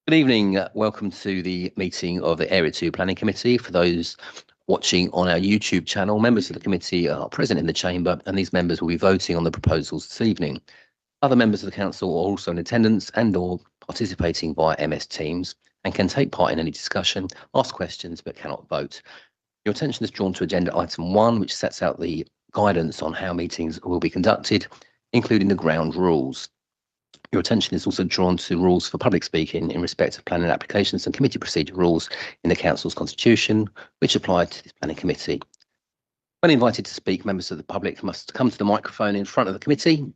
Good evening. Welcome to the meeting of the Area 2 Planning Committee. For those watching on our YouTube channel, members of the committee are present in the chamber and these members will be voting on the proposals this evening. Other members of the council are also in attendance and or participating via MS Teams and can take part in any discussion, ask questions but cannot vote. Your attention is drawn to agenda item 1, which sets out the guidance on how meetings will be conducted, including the ground rules. Your attention is also drawn to rules for public speaking in respect of planning applications and committee procedure rules in the council's constitution, which apply to this planning committee. When invited to speak, members of the public must come to the microphone in front of the committee,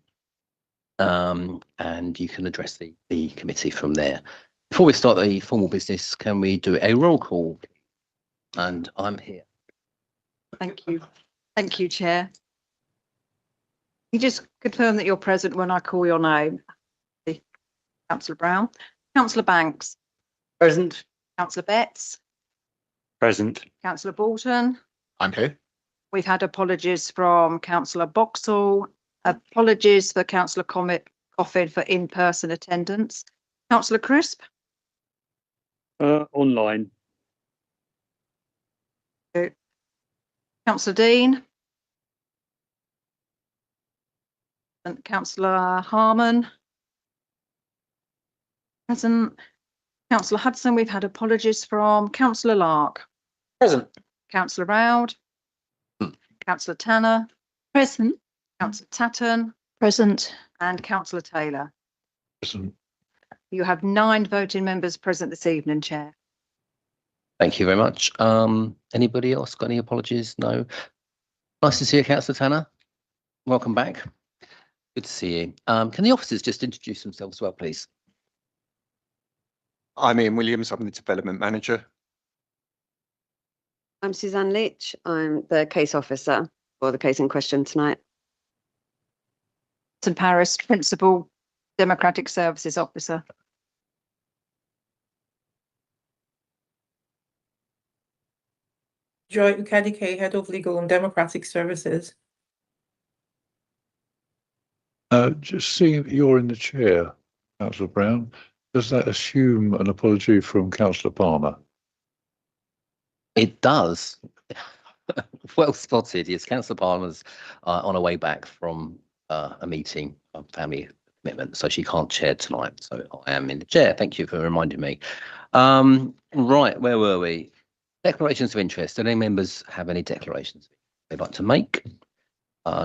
and you can address the committee from there. Before we start the formal business, can we do a roll call? And I'm here. Thank you. Thank you, Chair. You just confirm that you're present when I call your name. Councillor Brown. Councillor Banks. Present. Councillor Betts. Present. Councillor Bolton. I'm here. We've had apologies from Councillor Boxall. Apologies for Councillor Coffin for in-person attendance. Councillor Crisp. Online. Councillor Dean. And Councillor Harman. Present. Councillor Hudson, we've had apologies from Councillor Lark. Present. Councillor Roud. Councillor Tanner. Present. Councillor Tatton. Present. And Councillor Taylor. Present. You have 9 voting members present this evening, Chair. Thank you very much. Anybody else got any apologies? No. Nice to see you, Councillor Tanner. Welcome back. Good to see you. Can the officers just introduce themselves as well, please? I'm Ian Williams, I'm the Development Manager. I'm Suzanne Leach. I'm the case officer for the case in question tonight. St Paris, Principal Democratic Services Officer. Joy Ukadike, Head of Legal and Democratic Services. Just seeing you're in the chair, Councillor Brown, does that assume an apology from Councillor Palmer? It does. Well spotted. Yes, Councillor Palmer's on her way back from a meeting, a family commitment, so she can't chair tonight. So I am in the chair. Thank you for reminding me. Right, where were we? Declarations of interest. Do any members have any declarations they'd like to make?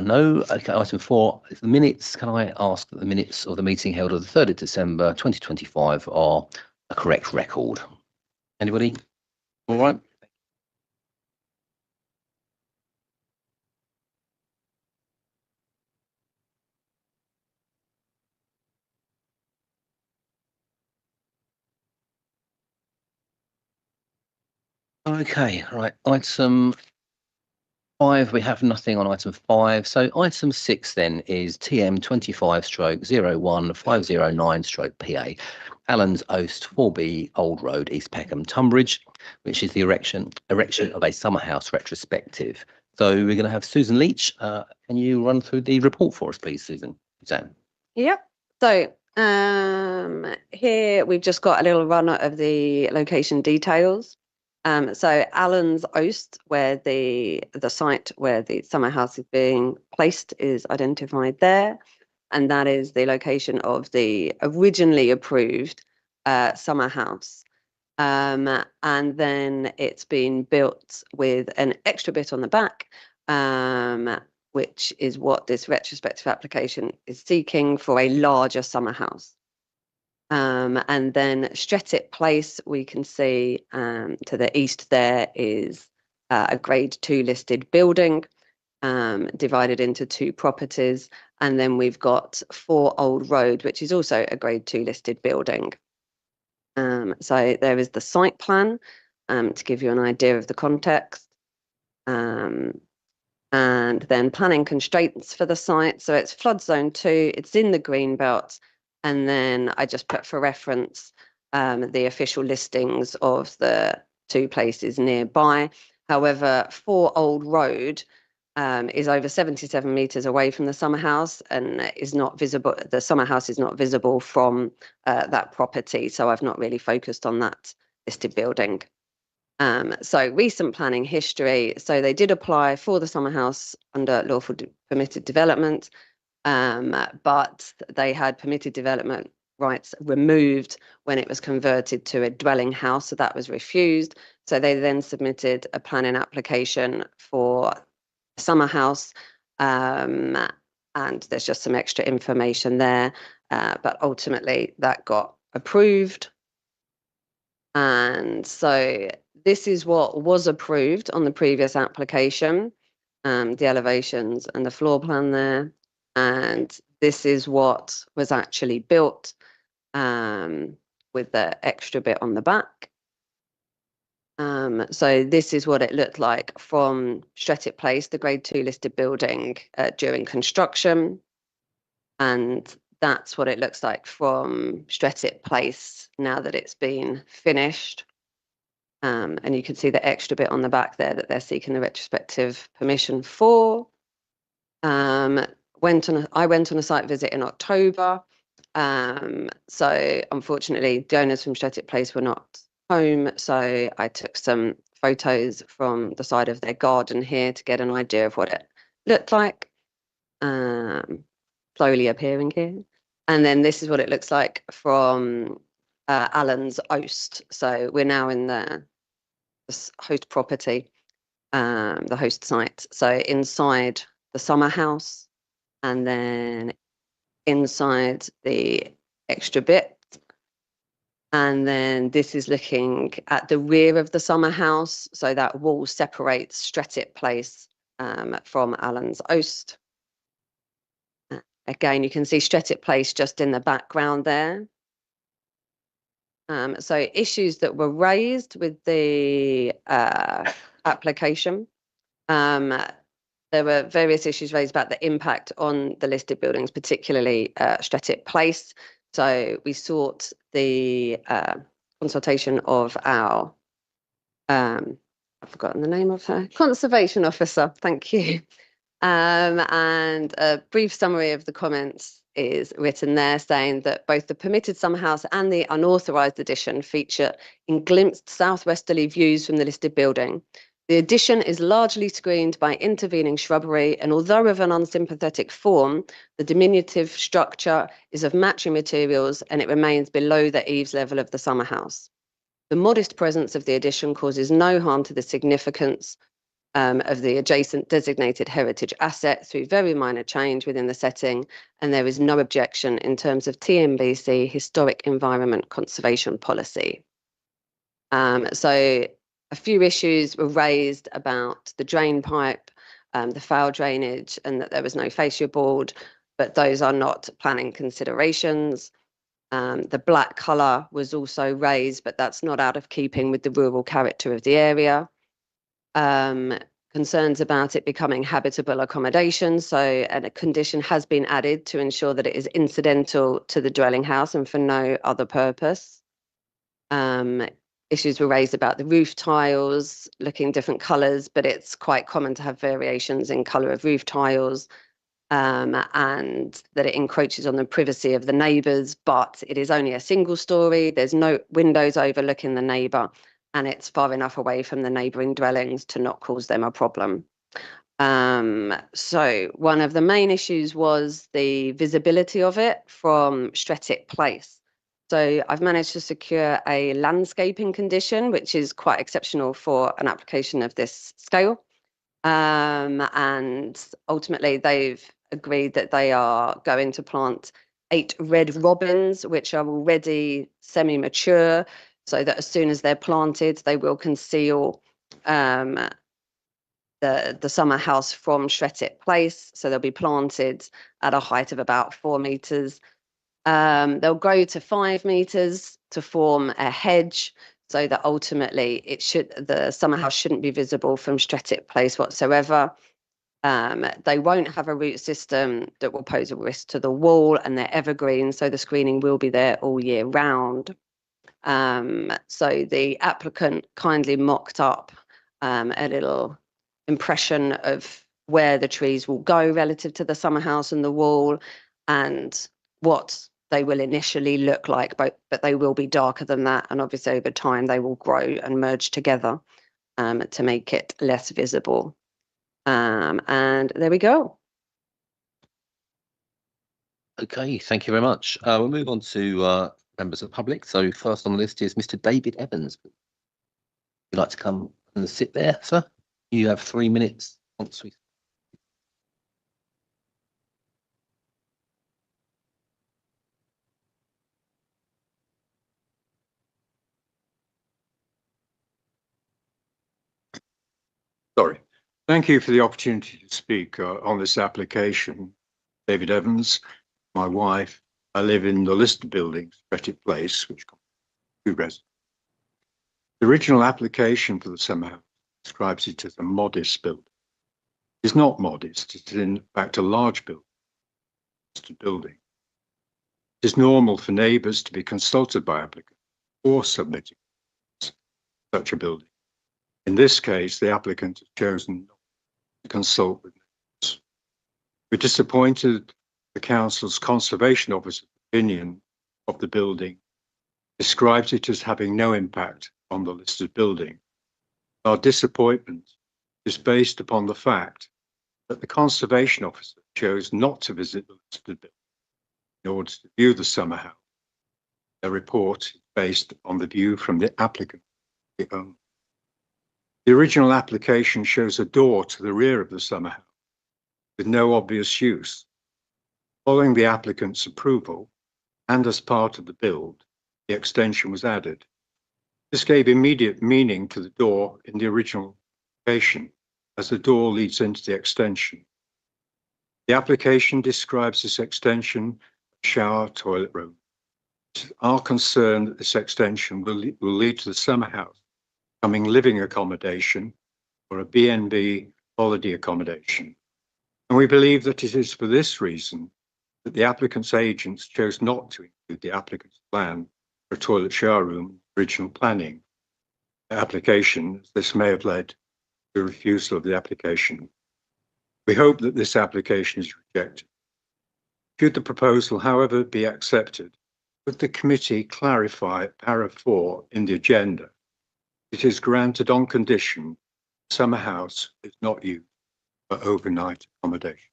No. Okay, item 4, the minutes. Can I ask that the minutes of the meeting held on the 3rd of December 2025 are a correct record? Anybody? All right. Okay, right. Item 5, we have nothing on item 5. So item 6 then is TM 25/01509/PA, Allen's Oast 4B Old Road, East Peckham, Tunbridge, which is the erection of a summer house retrospective. So we're going to have Susan Leach. Can you run through the report for us, please, Susan? Suzanne. Yep. So here we've just got a little runner of the location details. So Allen's Oast, where the site where the summer house is being placed, is identified there, and that is the location of the originally approved summer house. And then it's been built with an extra bit on the back, which is what this retrospective application is seeking for a larger summer house. And then Strettit Place, we can see to the east there is a grade 2 listed building divided into 2 properties. And then we've got 4 Old Road, which is also a grade 2 listed building. So there is the site plan to give you an idea of the context. And then planning constraints for the site. So it's flood zone 2, it's in the green belt. And then I just put for reference the official listings of the 2 places nearby. However, 4 Old Road is over 77 metres away from the summer house and is not visible. The summer house is not visible from that property. So I've not really focused on that listed building. So recent planning history. So they did apply for the summer house under lawful permitted development, but they had permitted development rights removed when it was converted to a dwelling house. So that was refused. So they then submitted a planning application for summer house, and there's just some extra information there, but ultimately that got approved. And so this is what was approved on the previous application, the elevations and the floor plan there, and this is what was actually built, with the extra bit on the back. So this is what it looked like from Strettit Place, the grade 2 listed building, during construction. And that's what it looks like from Strettit Place now that it's been finished. And you can see the extra bit on the back there that they're seeking the retrospective permission for. I went on a site visit in October. So unfortunately, the owners from Strettit Place were not home, so I took some photos from the side of their garden here to get an idea of what it looked like. Slowly appearing here. And then this is what it looks like from Allen's Oast. So we're now in the host property, the host site. So inside the summer house, and then inside the extra bit. And then this is looking at the rear of the summer house. So that wall separates Strettit Place from Allen's Oast. Again, you can see Strettit Place just in the background there. So issues that were raised with the application. There were various issues raised about the impact on the listed buildings, particularly Strettit Place. So we sought the consultation of our, I've forgotten the name of her, conservation officer, thank you. And a brief summary of the comments is written there, saying that both the permitted summer house and the unauthorised addition feature in glimpsed southwesterly views from the listed building. The addition is largely screened by intervening shrubbery, and although of an unsympathetic form, the diminutive structure is of matching materials and it remains below the eaves level of the summer house. The modest presence of the addition causes no harm to the significance of the adjacent designated heritage asset through very minor change within the setting, and there is no objection in terms of TNBC Historic Environment Conservation Policy. So a few issues were raised about the drain pipe, the foul drainage, and that there was no fascia board, but those are not planning considerations. The black colour was also raised, but that's not out of keeping with the rural character of the area. Concerns about it becoming habitable accommodation. So a condition has been added to ensure that it is incidental to the dwelling house and for no other purpose. Issues were raised about the roof tiles looking different colours, but it's quite common to have variations in colour of roof tiles, and that it encroaches on the privacy of the neighbours, but it is only a single story. There's no windows overlooking the neighbour, and it's far enough away from the neighbouring dwellings to not cause them a problem. So one of the main issues was the visibility of it from Strettit Place. So I've managed to secure a landscaping condition, which is quite exceptional for an application of this scale. And ultimately they've agreed that they are going to plant 8 red robins, which are already semi-mature, so that as soon as they're planted, they will conceal the summer house from Strettit Place. So they'll be planted at a height of about 4 metres. They'll grow to 5 metres to form a hedge, so that ultimately the summer house shouldn't be visible from Strettit Place whatsoever. They won't have a root system that will pose a risk to the wall, and they're evergreen, so the screening will be there all year round. So the applicant kindly mocked up a little impression of where the trees will go relative to the summer house and the wall, and what they will initially look like, but they will be darker than that. And obviously over time they will grow and merge together to make it less visible. And there we go. Okay, thank you very much. We'll move on to members of the public. So first on the list is Mr. David Evans. Would you like to come and sit there, sir? You have 3 minutes once we. Sorry. Thank you for the opportunity to speak on this application. David Evans, my wife. I live in the listed building, Stretted Place, which two residents. The original application for the summer house describes it as a modest building. It's not modest, it's in fact a large building. It is normal for neighbours to be consulted by applicants or submitting such a building. In this case, the applicant has chosen not to consult with neighbours. We're disappointed the council's conservation officer's opinion of the building describes it as having no impact on the listed building. Our disappointment is based upon the fact that the conservation officer chose not to visit the listed building in order to view the summer house. Their report is based on the view from the applicant. The original application shows a door to the rear of the summer house with no obvious use. Following the applicant's approval and as part of the build, the extension was added. This gave immediate meaning to the door in the original application, as the door leads into the extension. The application describes this extension as shower toilet room. It is our concern that this extension will lead to the summer house becoming living accommodation or a B&B holiday accommodation. And we believe that it is for this reason that the applicant's agents chose not to include the applicant's plan for a toilet shower room in the original planning application, as this may have led to a refusal of the application. We hope that this application is rejected. Should the proposal, however, be accepted, would the committee clarify para 4 in the agenda? It is granted on condition the summer house is not used for overnight accommodation.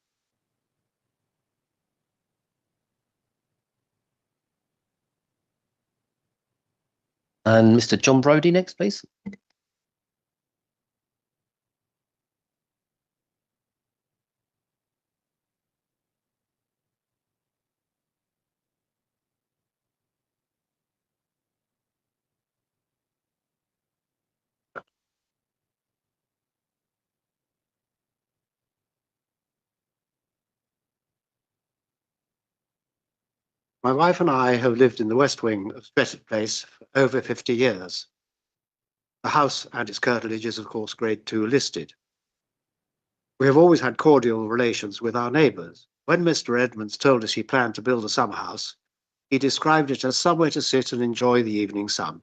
And Mr. John Brodie next, please. My wife and I have lived in the west wing of Stretted Place for over 50 years. The house and its curtilage is, of course, Grade 2 listed. We have always had cordial relations with our neighbours. When Mr. Edmonds told us he planned to build a summer house, he described it as somewhere to sit and enjoy the evening sun.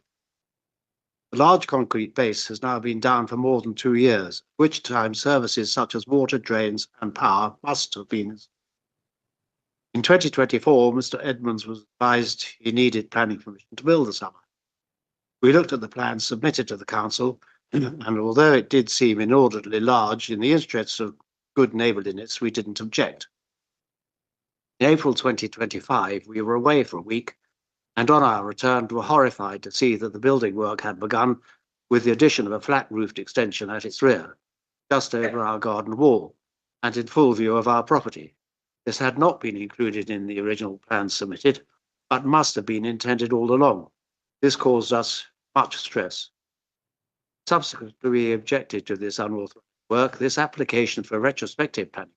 The large concrete base has now been down for more than 2 years, at which time services such as water, drains and power must have been. In 2024, Mr. Edmonds was advised he needed planning permission to build the summer. We looked at the plans submitted to the council, and although it did seem inordinately large, in the interests of good neighbourliness, we didn't object. In April 2025, we were away for a week, and on our return were horrified to see that the building work had begun with the addition of a flat-roofed extension at its rear, just over our garden wall, and in full view of our property. This had not been included in the original plans submitted, but must have been intended all along. This caused us much stress. Subsequently, we objected to this unauthorized work. This application for retrospective planning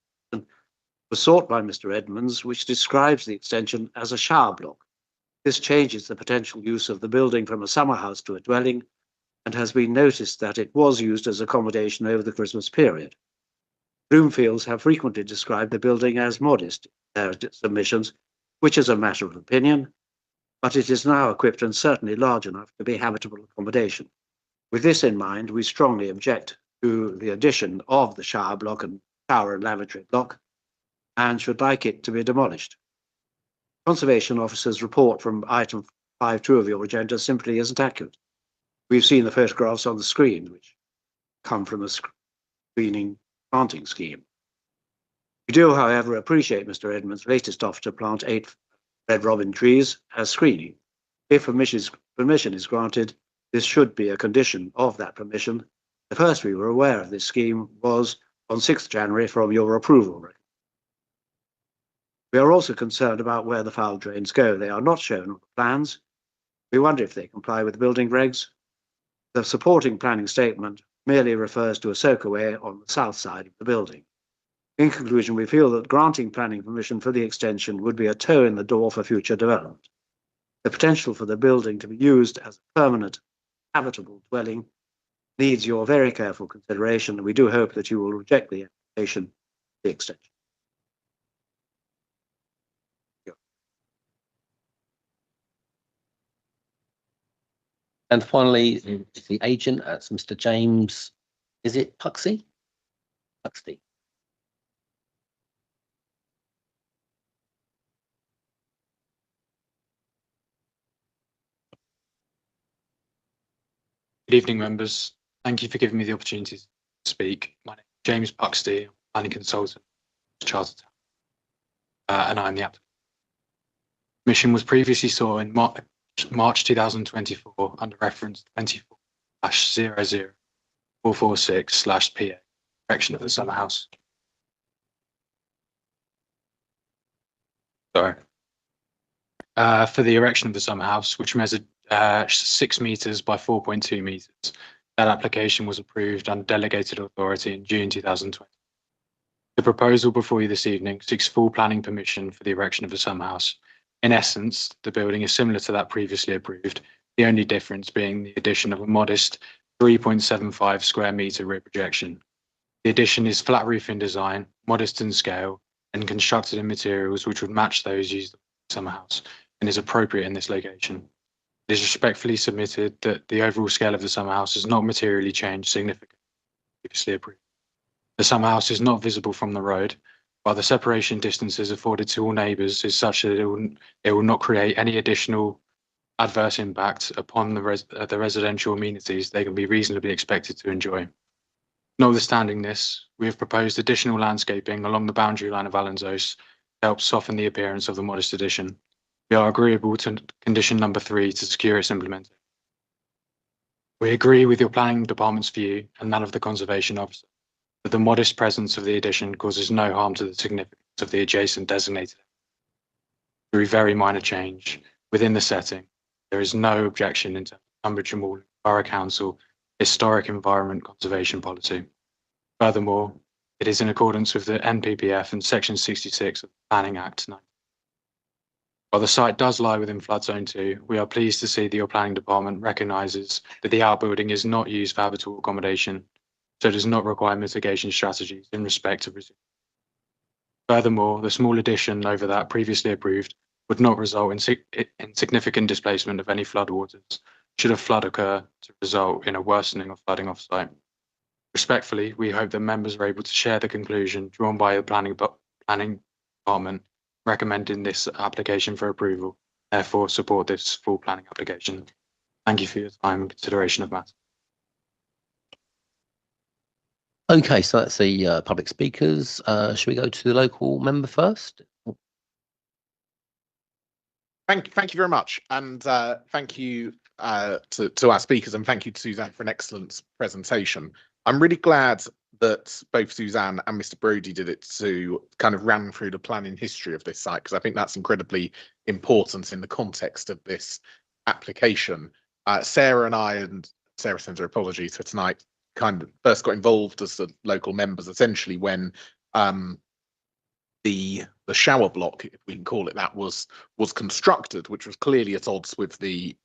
was sought by Mr. Edmonds, which describes the extension as a shower block. This changes the potential use of the building from a summer house to a dwelling, and has been noticed that it was used as accommodation over the Christmas period. Bloomfields have frequently described the building as modest in their submissions, which is a matter of opinion, but it is now equipped and certainly large enough to be habitable accommodation. With this in mind, we strongly object to the addition of the shower block and shower and lavatory block and should like it to be demolished. Conservation Officer's report from item 5.2 of your agenda simply isn't accurate. We've seen the photographs on the screen, which come from a screening planting scheme. We do, however, appreciate Mr. Edmonds' latest offer to plant 8 red robin trees as screening. If permission is granted, this should be a condition of that permission. The first we were aware of this scheme was on 6th January from your approval. We are also concerned about where the foul drains go. They are not shown on the plans. We wonder if they comply with building regs. The supporting planning statement merely refers to a soakaway on the south side of the building. In conclusion, we feel that granting planning permission for the extension would be a toe in the door for future development. The potential for the building to be used as a permanent, habitable dwelling needs your very careful consideration, and we do hope that you will reject the application for the extension. And finally, the agent, that's Mr. James, is it Puxey? Puxey. Good evening, members. Thank you for giving me the opportunity to speak. My name is James Puxty, planning consultant, Chartered Town, and I'm the applicant. Mission was previously sought in March 2024 under reference 24/00446/PA, erection of the summer house. Sorry. For the erection of the summer house, which measured 6 meters by 4.2 meters. That application was approved under delegated authority in June 2020. The proposal before you this evening seeks full planning permission for the erection of the summer house. In essence, the building is similar to that previously approved, the only difference being the addition of a modest 3.75 square meter rear projection. The addition is flat roof in design, modest in scale, and constructed in materials which would match those used in the summer house and is appropriate in this location. It is respectfully submitted that the overall scale of the summer house has not materially changed significantly previously approved. The summer house is not visible from the road, while the separation distances afforded to all neighbours is such that it will not create any additional adverse impact upon the residential amenities they can be reasonably expected to enjoy. Notwithstanding this, we have proposed additional landscaping along the boundary line of Allensos to help soften the appearance of the modest addition. We are agreeable to condition number 3 to secure its implementation. We agree with your planning department's view and that of the conservation officer that the modest presence of the addition causes no harm to the significance of the adjacent designated area. Through very minor change within the setting, there is no objection in terms of Tunbridge and Walling Borough Council historic environment conservation policy. Furthermore, it is in accordance with the NPPF and Section 66 of the Planning Act 19. While the site does lie within Flood Zone 2, we are pleased to see that your planning department recognises that the outbuilding is not used for habitable accommodation, so does not require mitigation strategies in respect of resilience. Furthermore, the small addition over that previously approved would not result in significant displacement of any floodwaters should a flood occur to result in a worsening of flooding off-site. Respectfully, we hope that members are able to share the conclusion drawn by the planning department recommending this application for approval, therefore support this full planning application. Thank you for your time and consideration of matter. Okay, so that's the public speakers. Should we go to the local member first? Thank you very much, and thank you to our speakers, and thank you to Suzanne for an excellent presentation. I'm really glad that both Suzanne and Mr. Brodie did it to kind of ran through the planning history of this site, because I think that's incredibly important in the context of this application. Sarah and I, and Sarah sends her apologies for tonight, kind of first got involved as the local members essentially when the shower block, if we can call it that, was constructed, which was clearly at odds with the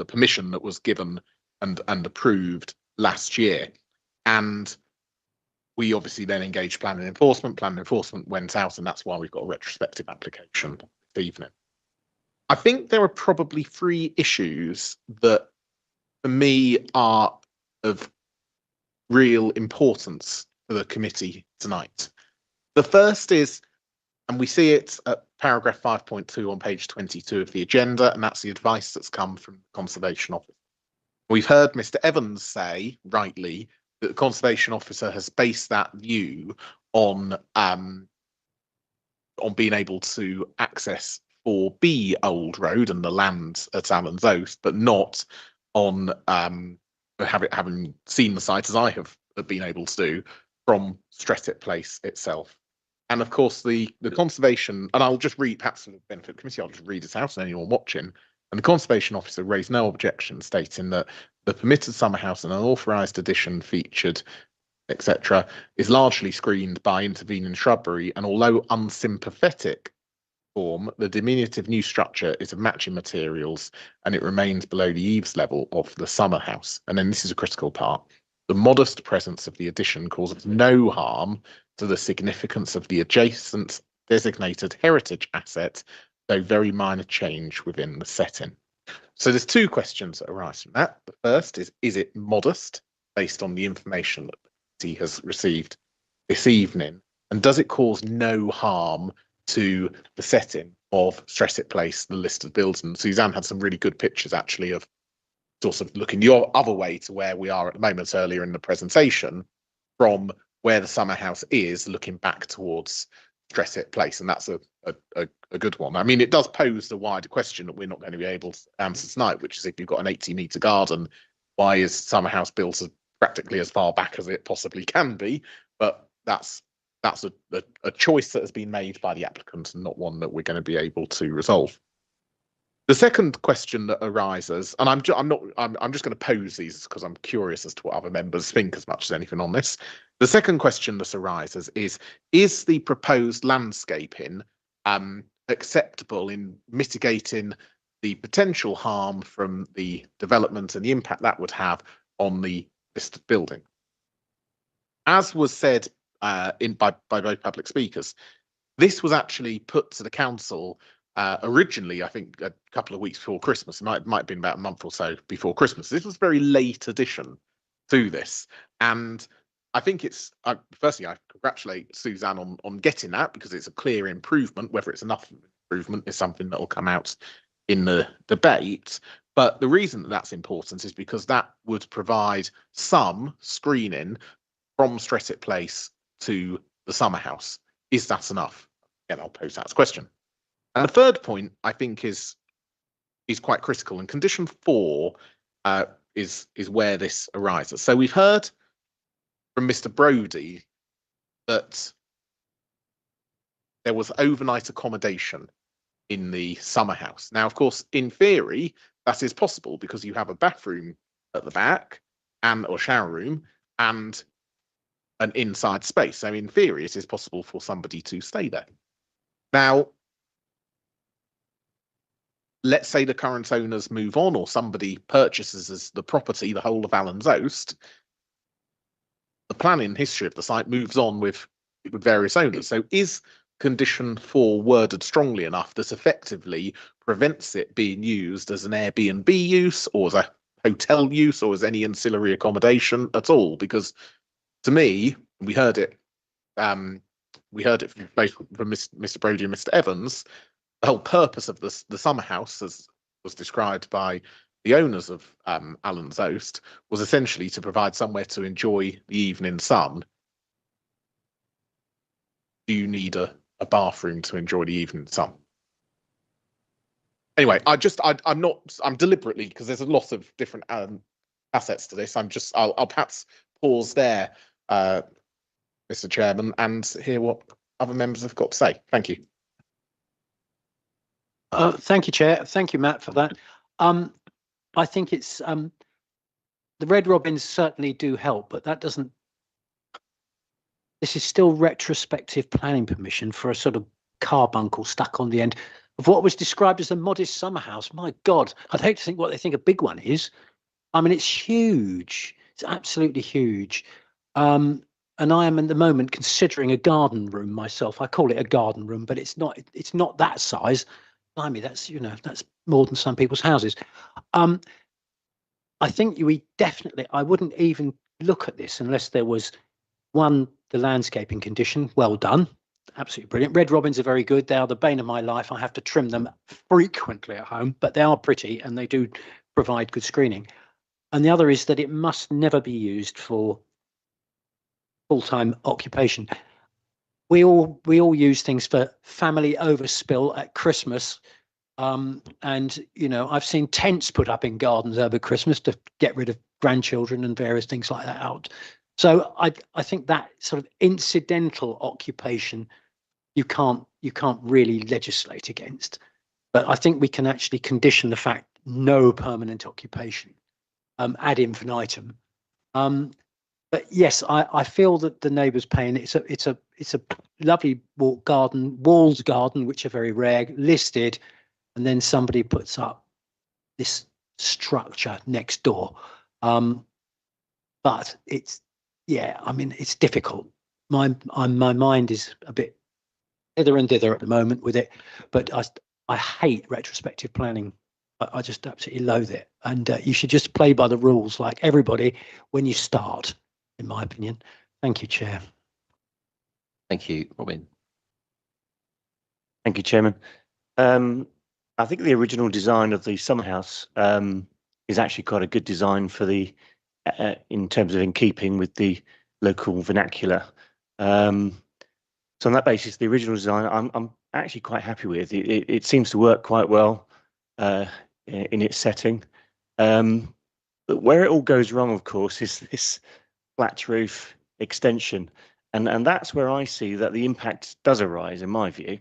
permission that was given and approved last year. And we obviously then engaged planning enforcement. Planning enforcement went out, and that's why we've got a retrospective application this evening. I think there are probably 3 issues that, for me, are of real importance for the committee tonight. The first is, and we see it at paragraph 5.2 on page 22 of the agenda, and that's the advice that's come from the Conservation Office. We've heard Mr. Evans say, rightly, that the Conservation Officer has based that view on being able to access 4B Old Road and the land at Allen's Oast, but not on having seen the site as I have been able to do from Strettet Place itself. And of course, the conservation, and I'll just read, perhaps for the benefit of the committee, I'll just read it out and anyone watching. And the Conservation Officer raised no objection, stating that the permitted summer house and an authorised addition featured, etc., is largely screened by intervening shrubbery, and although unsympathetic form, the diminutive new structure is of matching materials and it remains below the eaves level of the summer house. And then this is a critical part. The modest presence of the addition causes no harm to the significance of the adjacent designated heritage asset, though very minor change within the setting. So there's two questions that arise from that. The first is it modest based on the information that the committee has received this evening? And does it cause no harm to the setting of Strettet Place, the listed buildings? And Suzanne had some really good pictures actually of sort of looking the other way to where we are at the moment earlier in the presentation, from where the summer house is looking back towards Strettet Place, and that's a good one. I mean, it does pose the wider question that we're not going to be able to answer tonight, which is if you've got an 80-metre garden, why is summer house built as practically as far back as it possibly can be? But that's a choice that has been made by the applicant and not one that we're going to be able to resolve. The second question that arises, and I'm just going to pose these because I'm curious as to what other members think as much as anything on this. The second question that arises is the proposed landscaping acceptable in mitigating the potential harm from the development and the impact that would have on the listed building? As was said by both public speakers, this was actually put to the council originally, I think, a couple of weeks before Christmas. It might have been about a month or so before Christmas. This was a very late addition to this, and I think it's firstly, I congratulate Suzanne on getting that, because it's a clear improvement. Whether it's enough improvement is something that will come out in the debate. But the reason that that's important is because that would provide some screening from Strettet Place to the summer house. Is that enough? Again, I'll pose that as a question. And the third point, I think, is quite critical. And condition 4 is where this arises. So we've heard from Mr. Brodie that there was overnight accommodation in the summer house. Now, of course, in theory, that is possible because you have a bathroom at the back or shower room and an inside space. So in theory, it is possible for somebody to stay there. Now, let's say the current owners move on, or somebody purchases as the property, the whole of Allen's Oast. The planning history of the site moves on with various owners. So is condition 4 worded strongly enough that effectively prevents it being used as an Airbnb use, or as a hotel use, or as any ancillary accommodation at all? Because to me, we heard it from both from Mr. Brodie and Mr. Evans. The whole purpose of the summer house, as was described by the owners of Allen's Oast, was essentially to provide somewhere to enjoy the evening sun. Do you need a bathroom to enjoy the evening sun? Anyway, I'm deliberately, because there's a lot of different assets to this. I'll perhaps pause there, Mr. Chairman, and hear what other members have got to say. Thank you. Thank you, Chair. Thank you, Matt, for that. I think it's the Red Robins certainly do help, but that doesn't. This is still retrospective planning permission for a sort of carbuncle stuck on the end of what was described as a modest summer house. My God, I'd hate to think what they think a big one is. I mean, it's huge. It's absolutely huge. And I am at the moment considering a garden room myself. I call it a garden room, but it's not. It's not that size. Blimey, that's that's more than some people's houses. I think I wouldn't even look at this unless there was, one, the landscaping condition, well done, absolutely brilliant. Red robins are very good. They are the bane of my life. I have to trim them frequently at home, but they are pretty and they do provide good screening. And the other is that it must never be used for full-time occupation. We all use things for family overspill at Christmas. And, you know, I've seen tents put up in gardens over Christmas to get rid of grandchildren and various things like that out. So I think that sort of incidental occupation you can't really legislate against. But I think we can actually condition the fact no permanent occupation ad infinitum. But yes, I feel that the neighbour's pain. It's a lovely walled garden, which are very rare, listed, and then somebody puts up this structure next door. But it's, yeah, I mean, it's difficult. My mind is a bit hither and thither at the moment with it, but I hate retrospective planning. I just absolutely loathe it, and you should just play by the rules like everybody when you start, in my opinion. Thank you, Chair. Thank you, Robin. Thank you, Chairman. I think the original design of the summer house is actually quite a good design for the, in terms of in keeping with the local vernacular. So on that basis, the original design, I'm actually quite happy with. It seems to work quite well in its setting. But where it all goes wrong, of course, is this flat roof extension. And that's where I see that the impact does arise, in my view,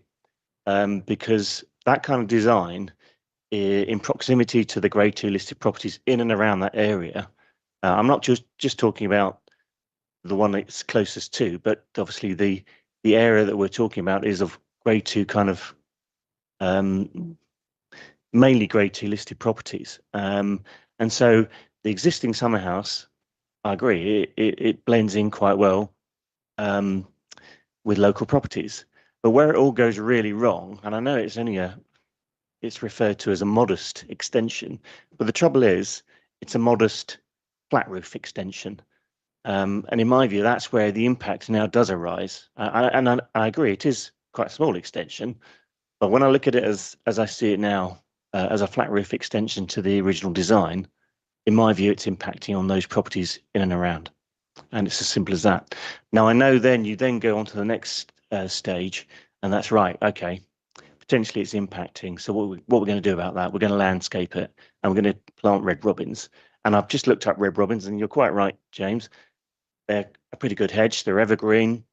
because that kind of design in proximity to the Grade 2 listed properties in and around that area. I'm not just talking about the one that's closest to, but obviously the area that we're talking about is of Grade 2 kind of mainly Grade 2 listed properties. And so the existing summer house, I agree, it blends in quite well with local properties. But where it all goes really wrong, and I know it's only it's referred to as a modest extension, but the trouble is it's a modest flat roof extension. And in my view, that's where the impact now does arise. And I agree, it is quite a small extension, but when I look at it as I see it now, as a flat roof extension to the original design, in my view, it's impacting on those properties in and around. And it's as simple as that. Now, I know then you then go on to the next stage, and that's right, okay, potentially it's impacting. So what we're going to do about that, we're going to landscape it, and we're going to plant red robins. And I've just looked up red robins, and you're quite right, James. They're a pretty good hedge. They're evergreen,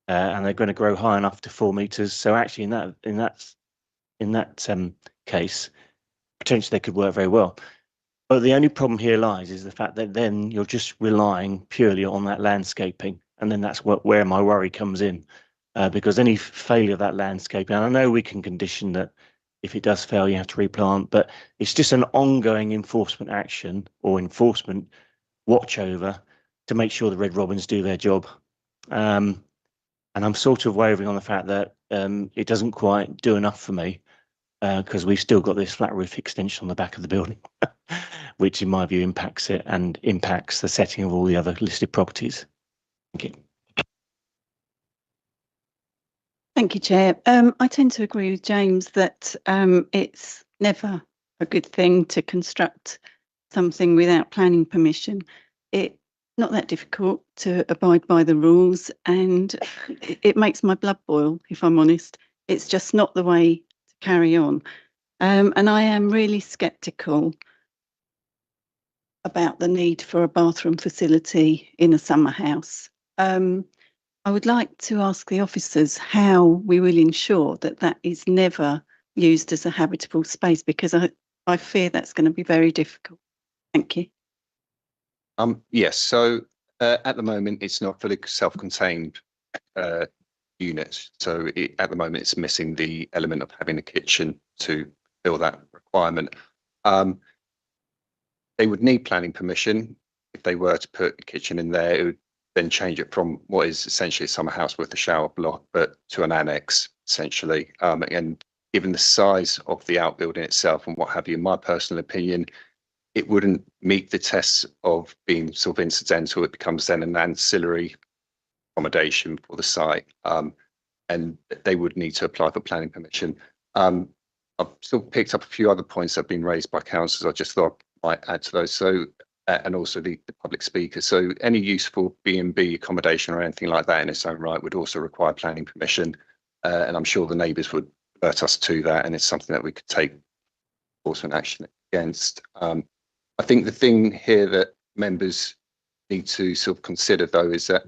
and they're going to grow high enough to 4 meters. So actually, in that case, potentially they could work very well. But the only problem here lies is the fact that then you're just relying purely on that landscaping, and then that's where my worry comes in, because any failure of that landscaping, and I know we can condition that if it does fail, you have to replant, but it's just an ongoing enforcement action or enforcement watch over to make sure the red robins do their job. And I'm sort of wavering on the fact that it doesn't quite do enough for me, because we've still got this flat roof extension on the back of the building, which in my view impacts it and impacts the setting of all the other listed properties. Thank you. Thank you, Chair. I tend to agree with James that it's never a good thing to construct something without planning permission. It's not that difficult to abide by the rules, and it makes my blood boil, if I'm honest. It's just not the way to carry on. And I am really sceptical about the need for a bathroom facility in a summer house. I would like to ask the officers how we will ensure that that is never used as a habitable space, because I fear that's going to be very difficult. Thank you. Yes, so at the moment it's not fully self-contained units. So at the moment it's missing the element of having a kitchen to fill that requirement. They would need planning permission if they were to put a kitchen in there. It would then change it from what is essentially a summer house with a shower block, but to an annex essentially. And given the size of the outbuilding itself and what have you, in my personal opinion, it wouldn't meet the tests of being sort of incidental. It becomes then an ancillary accommodation for the site. And and they would need to apply for planning permission. I've still picked up a few other points that have been raised by councillors. I just thought I might add to those. So, and also the public speaker. So any useful B&B accommodation or anything like that in its own right would also require planning permission. And I'm sure the neighbours would alert us to that, and it's something that we could take enforcement action against. I think the thing here that members need to sort of consider, though, is that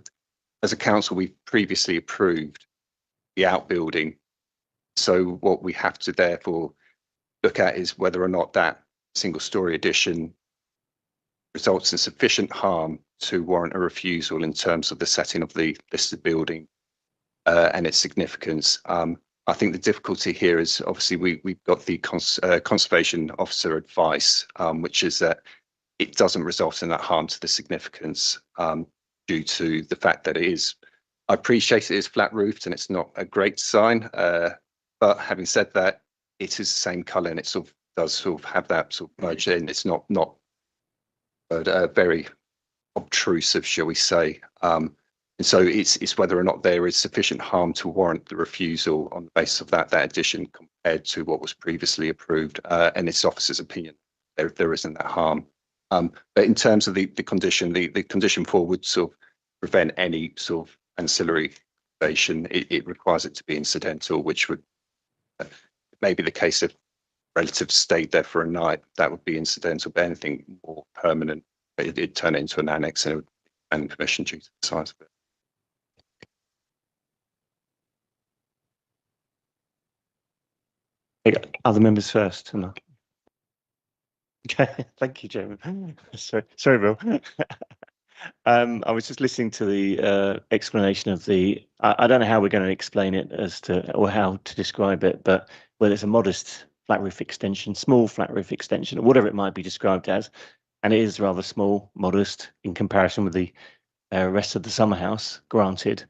as a council, we've previously approved the outbuilding. So what we have to therefore look at is whether or not that single-storey addition results in sufficient harm to warrant a refusal in terms of the setting of the listed building and its significance. I think the difficulty here is obviously we've got the conservation officer advice, which is that it doesn't result in that harm to the significance due to the fact that it is, I appreciate it is flat roofed and it's not a great sign, but having said that, it is the same colour and it sort of does sort of have that sort of merge in. It's not very obtrusive, shall we say. And so it's whether or not there is sufficient harm to warrant the refusal on the basis of that addition compared to what was previously approved, and its officer's opinion, there isn't that harm. But in terms of the condition, the condition 4 would sort of prevent any sort of ancillary activation. It requires it to be incidental, which would maybe the case if relatives stayed there for a night, that would be incidental, but anything more permanent, it'd turn it into an annex and it would be planning permission due to the size of it. Other members first. Okay, thank you, Chairman. Sorry, Bill. I was just listening to the explanation of the. I don't know how we're going to explain it as to, or how to describe it, but whether it's a modest flat roof extension, small flat roof extension, or whatever it might be described as, and it is rather small, modest in comparison with the rest of the summer house, granted.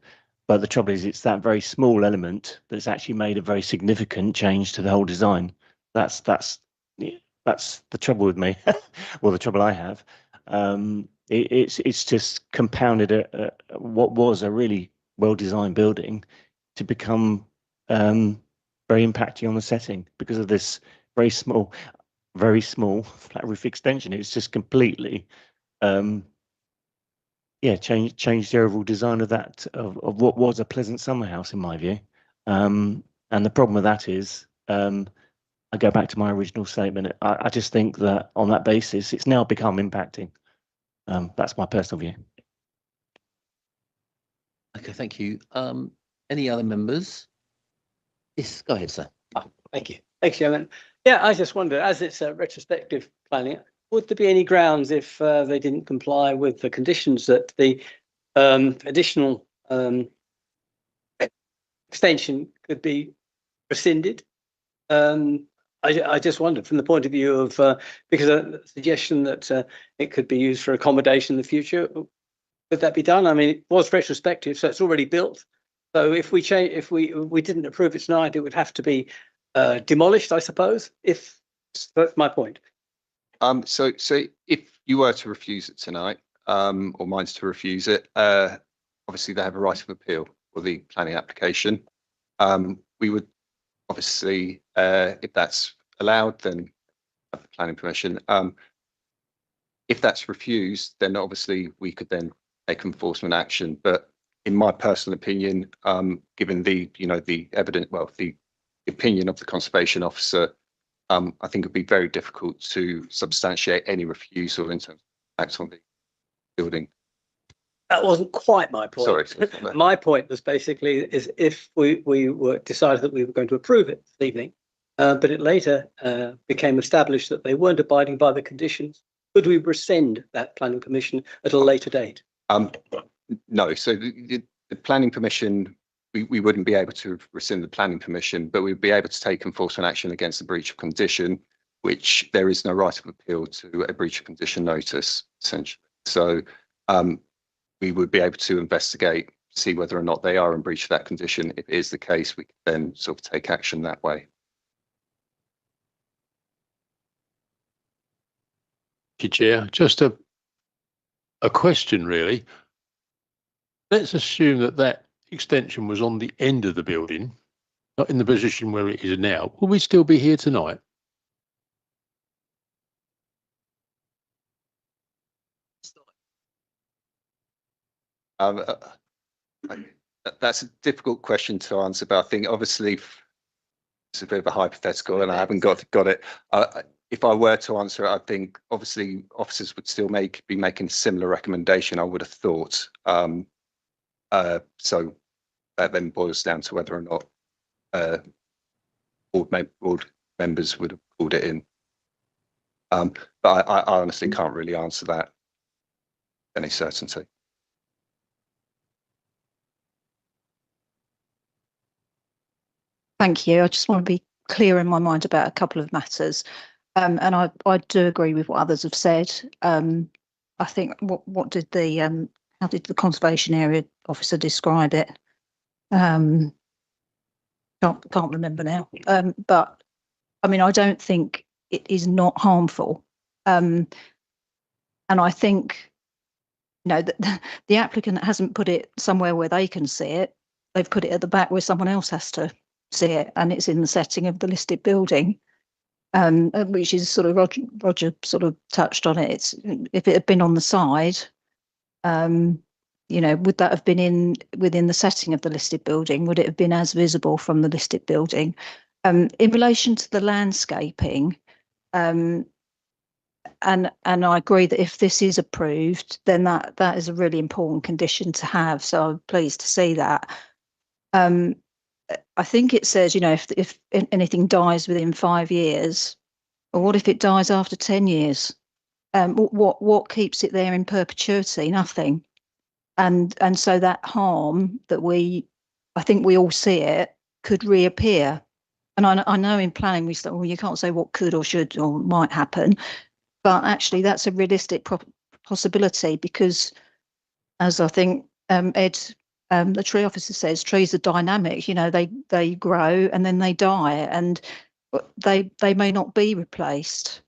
But the trouble is, it's that very small element that's actually made a very significant change to the whole design. That's the trouble with me, or the trouble I have. It's just compounded what was a really well-designed building to become very impacting on the setting because of this very small flat roof extension. It's just completely, changed the overall design of that of what was a pleasant summer house in my view. And the problem with that is, I go back to my original statement. I just think that on that basis, it's now become impacting. That's my personal view. Okay, thank you. Any other members? Yes, go ahead, sir. Thank you. Thanks, Chairman. Yeah, I just wonder, as it's a retrospective planning, would there be any grounds if they didn't comply with the conditions that the additional extension could be rescinded? I just wondered from the point of view of because a suggestion that it could be used for accommodation in the future, could that be done? I mean, it was retrospective, so it's already built. So if we change, if we didn't approve it tonight, it would have to be demolished, I suppose. If that's my point. So if you were to refuse it tonight, or minds to refuse it, obviously they have a right of appeal for the planning application. We would obviously, if that's allowed, then have the planning permission. If that's refused, then obviously we could then take enforcement action. But in my personal opinion, given the evidence, the opinion of the conservation officer, I think it'd be very difficult to substantiate any refusal in terms of impact on the building. That wasn't quite my point. Sorry. My point was basically is if we were decided that we were going to approve it this evening, but it later became established that they weren't abiding by the conditions, could we rescind that planning permission at a later date? No. So the planning permission, we wouldn't be able to rescind the planning permission, but we'd be able to take enforcement action against the breach of condition, which there is no right of appeal to a breach of condition notice, essentially. So we would be able to investigate, see whether or not they are in breach of that condition. If it is the case, we can then sort of take action that way. Thank you, Chair. Just a question, really. Let's assume that extension was on the end of the building, not in the position where it is now, will we still be here tonight? Um, uh, that's a difficult question to answer, but I think obviously it's a bit of a hypothetical, and I haven't got it. If I were to answer it, I think obviously officers would still be making a similar recommendation, I would have thought. So that then boils down to whether or not board members would have pulled it in. But I honestly can't really answer that with any certainty. Thank you. I just want to be clear in my mind about a couple of matters. And I do agree with what others have said. I think what did the how did the conservation area officer describe it? Can't remember now. But I mean, I don't think it is not harmful. And I think, you know, the applicant hasn't put it somewhere where they can see it. They've put it at the back where someone else has to see it, and it's in the setting of the listed building, which is sort of Roger sort of touched on it. It's if it had been on the side, you know, would that have been within the setting of the listed building? Would it have been as visible from the listed building? In relation to the landscaping, and I agree that if this is approved, then that is a really important condition to have. So I'm pleased to see that. I think it says, you know, if anything dies within 5 years, or what if it dies after 10 years? What keeps it there in perpetuity? Nothing. And so that harm that I think we all see it, could reappear. And I know in planning we say, well, you can't say what could or should or might happen, but actually that's a realistic possibility, because as I think Ed, the tree officer says, trees are dynamic. You know, they grow and then they die, and they may not be replaced.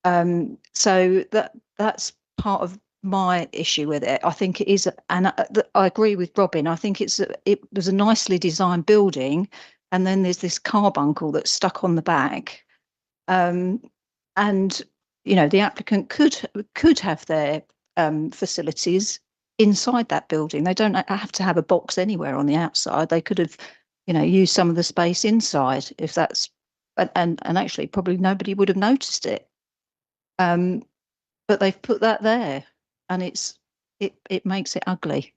So that's part of my issue with it. I think it is, and I agree with Robin. I think it was a nicely designed building, and then there's this carbuncle that's stuck on the back, and you know, the applicant could have their facilities inside that building. They don't have to have a box anywhere on the outside. They could have, you know, used some of the space inside if that's, and actually probably nobody would have noticed it. But they've put that there, and it makes it ugly.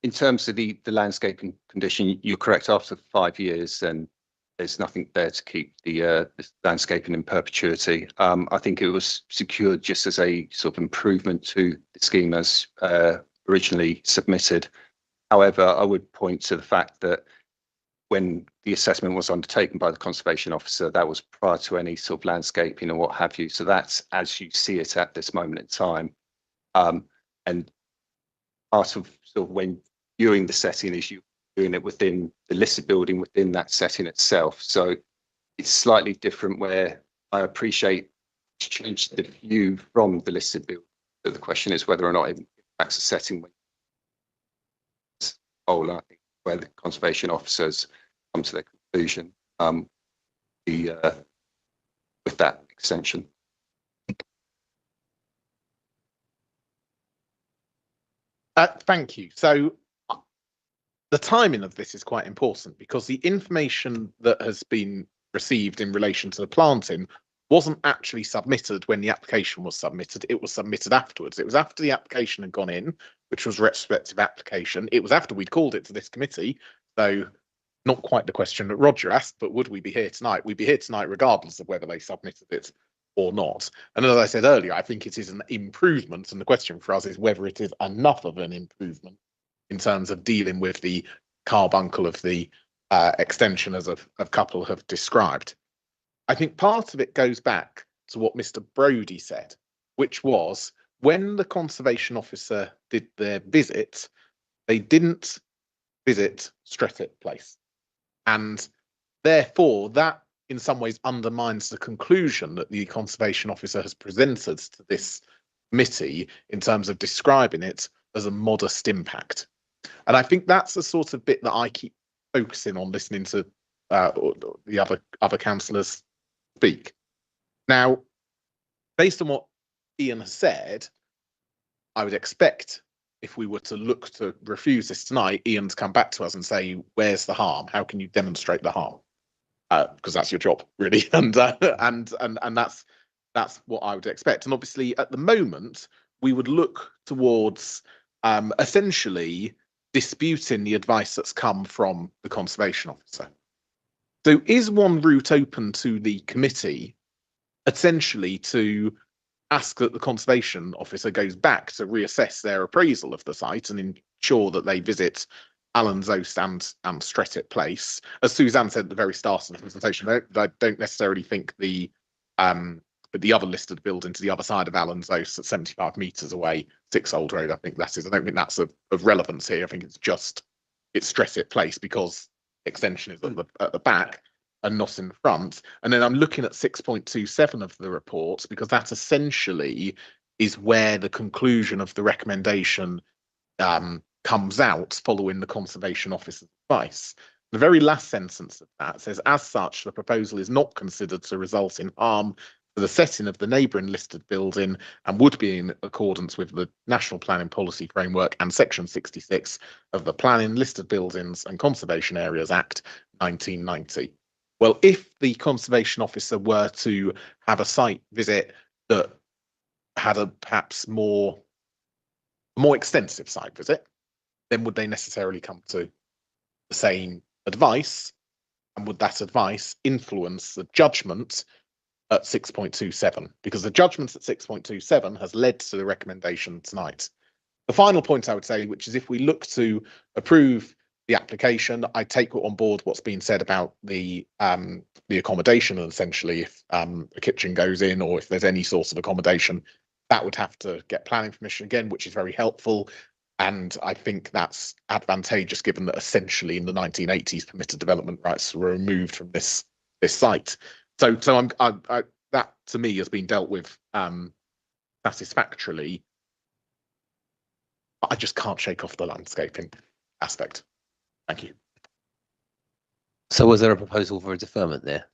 In terms of the landscaping condition, you're correct. After 5 years, then there's nothing there to keep the landscaping in perpetuity. I think it was secured just as a sort of improvement to the scheme as originally submitted. However, I would point to the fact that when the assessment was undertaken by the conservation officer, that was prior to any sort of landscaping or what have you. So that's as you see it at this moment in time. And part of sort of when viewing the setting is you doing it within the listed building, within that setting itself. So it's slightly different, where I appreciate it's changed the view from the listed building. So the question is whether or not it impacts the setting. I think where the conservation officers come to their conclusion with that extension. Thank you. So the timing of this is quite important, because the information that has been received in relation to the planting wasn't actually submitted when the application was submitted. It was submitted afterwards. It was after the application had gone in, which was retrospective application. It was after we'd called it to this committee. So not quite the question that Roger asked, but would we be here tonight? We'd be here tonight regardless of whether they submitted it or not. And as I said earlier, I think it is an improvement. And the question for us is whether it is enough of an improvement in terms of dealing with the carbuncle of the extension, as a couple have described. I think part of it goes back to what Mr. Brodie said, which was when the conservation officer did their visit, they didn't visit Strettet Place. And therefore, that in some ways undermines the conclusion that the conservation officer has presented to this committee in terms of describing it as a modest impact. And I think that's the sort of bit that I keep focusing on listening to the other councillors speak. Now, based on what Ian has said, I would expect if we were to look to refuse this tonight, Ian to come back to us and say, where's the harm? How can you demonstrate the harm? Because that's your job, really. And that's what I would expect. And obviously, at the moment, we would look towards essentially disputing the advice that's come from the conservation officer. So is one route open to the committee essentially to ask that the conservation officer goes back to reassess their appraisal of the site and ensure that they visit Allenzoast and Strettit Place? As Suzanne said at the very start of the presentation, I don't necessarily think the other listed building to the other side of Allenzoast at 75 metres away, 6 Old Road, I think that is. I don't think that's of relevance here. I think it's Strettit Place because extension is at the back and not in the front. And then I'm looking at 6.27 of the report because that essentially is where the conclusion of the recommendation comes out following the conservation officer's advice. The very last sentence of that says, as such, the proposal is not considered to result in harm to the setting of the neighbouring listed building and would be in accordance with the National Planning Policy Framework and Section 66 of the Planning, Listed Buildings and Conservation Areas Act 1990. Well, if the conservation officer were to have a site visit that had a perhaps more extensive site visit, then would they necessarily come to the same advice? And would that advice influence the judgment at 6.27? Because the judgment at 6.27 has led to the recommendation tonight. The final point I would say, which is if we look to approve the application, I take on board what's been said about the accommodation, and essentially if a kitchen goes in or if there's any sort of accommodation, that would have to get planning permission again, which is very helpful. And I think that's advantageous given that essentially in the 1980s permitted development rights were removed from this site. So that to me has been dealt with satisfactorily. But I just can't shake off the landscaping aspect. Thank you. So was there a proposal for a deferment there?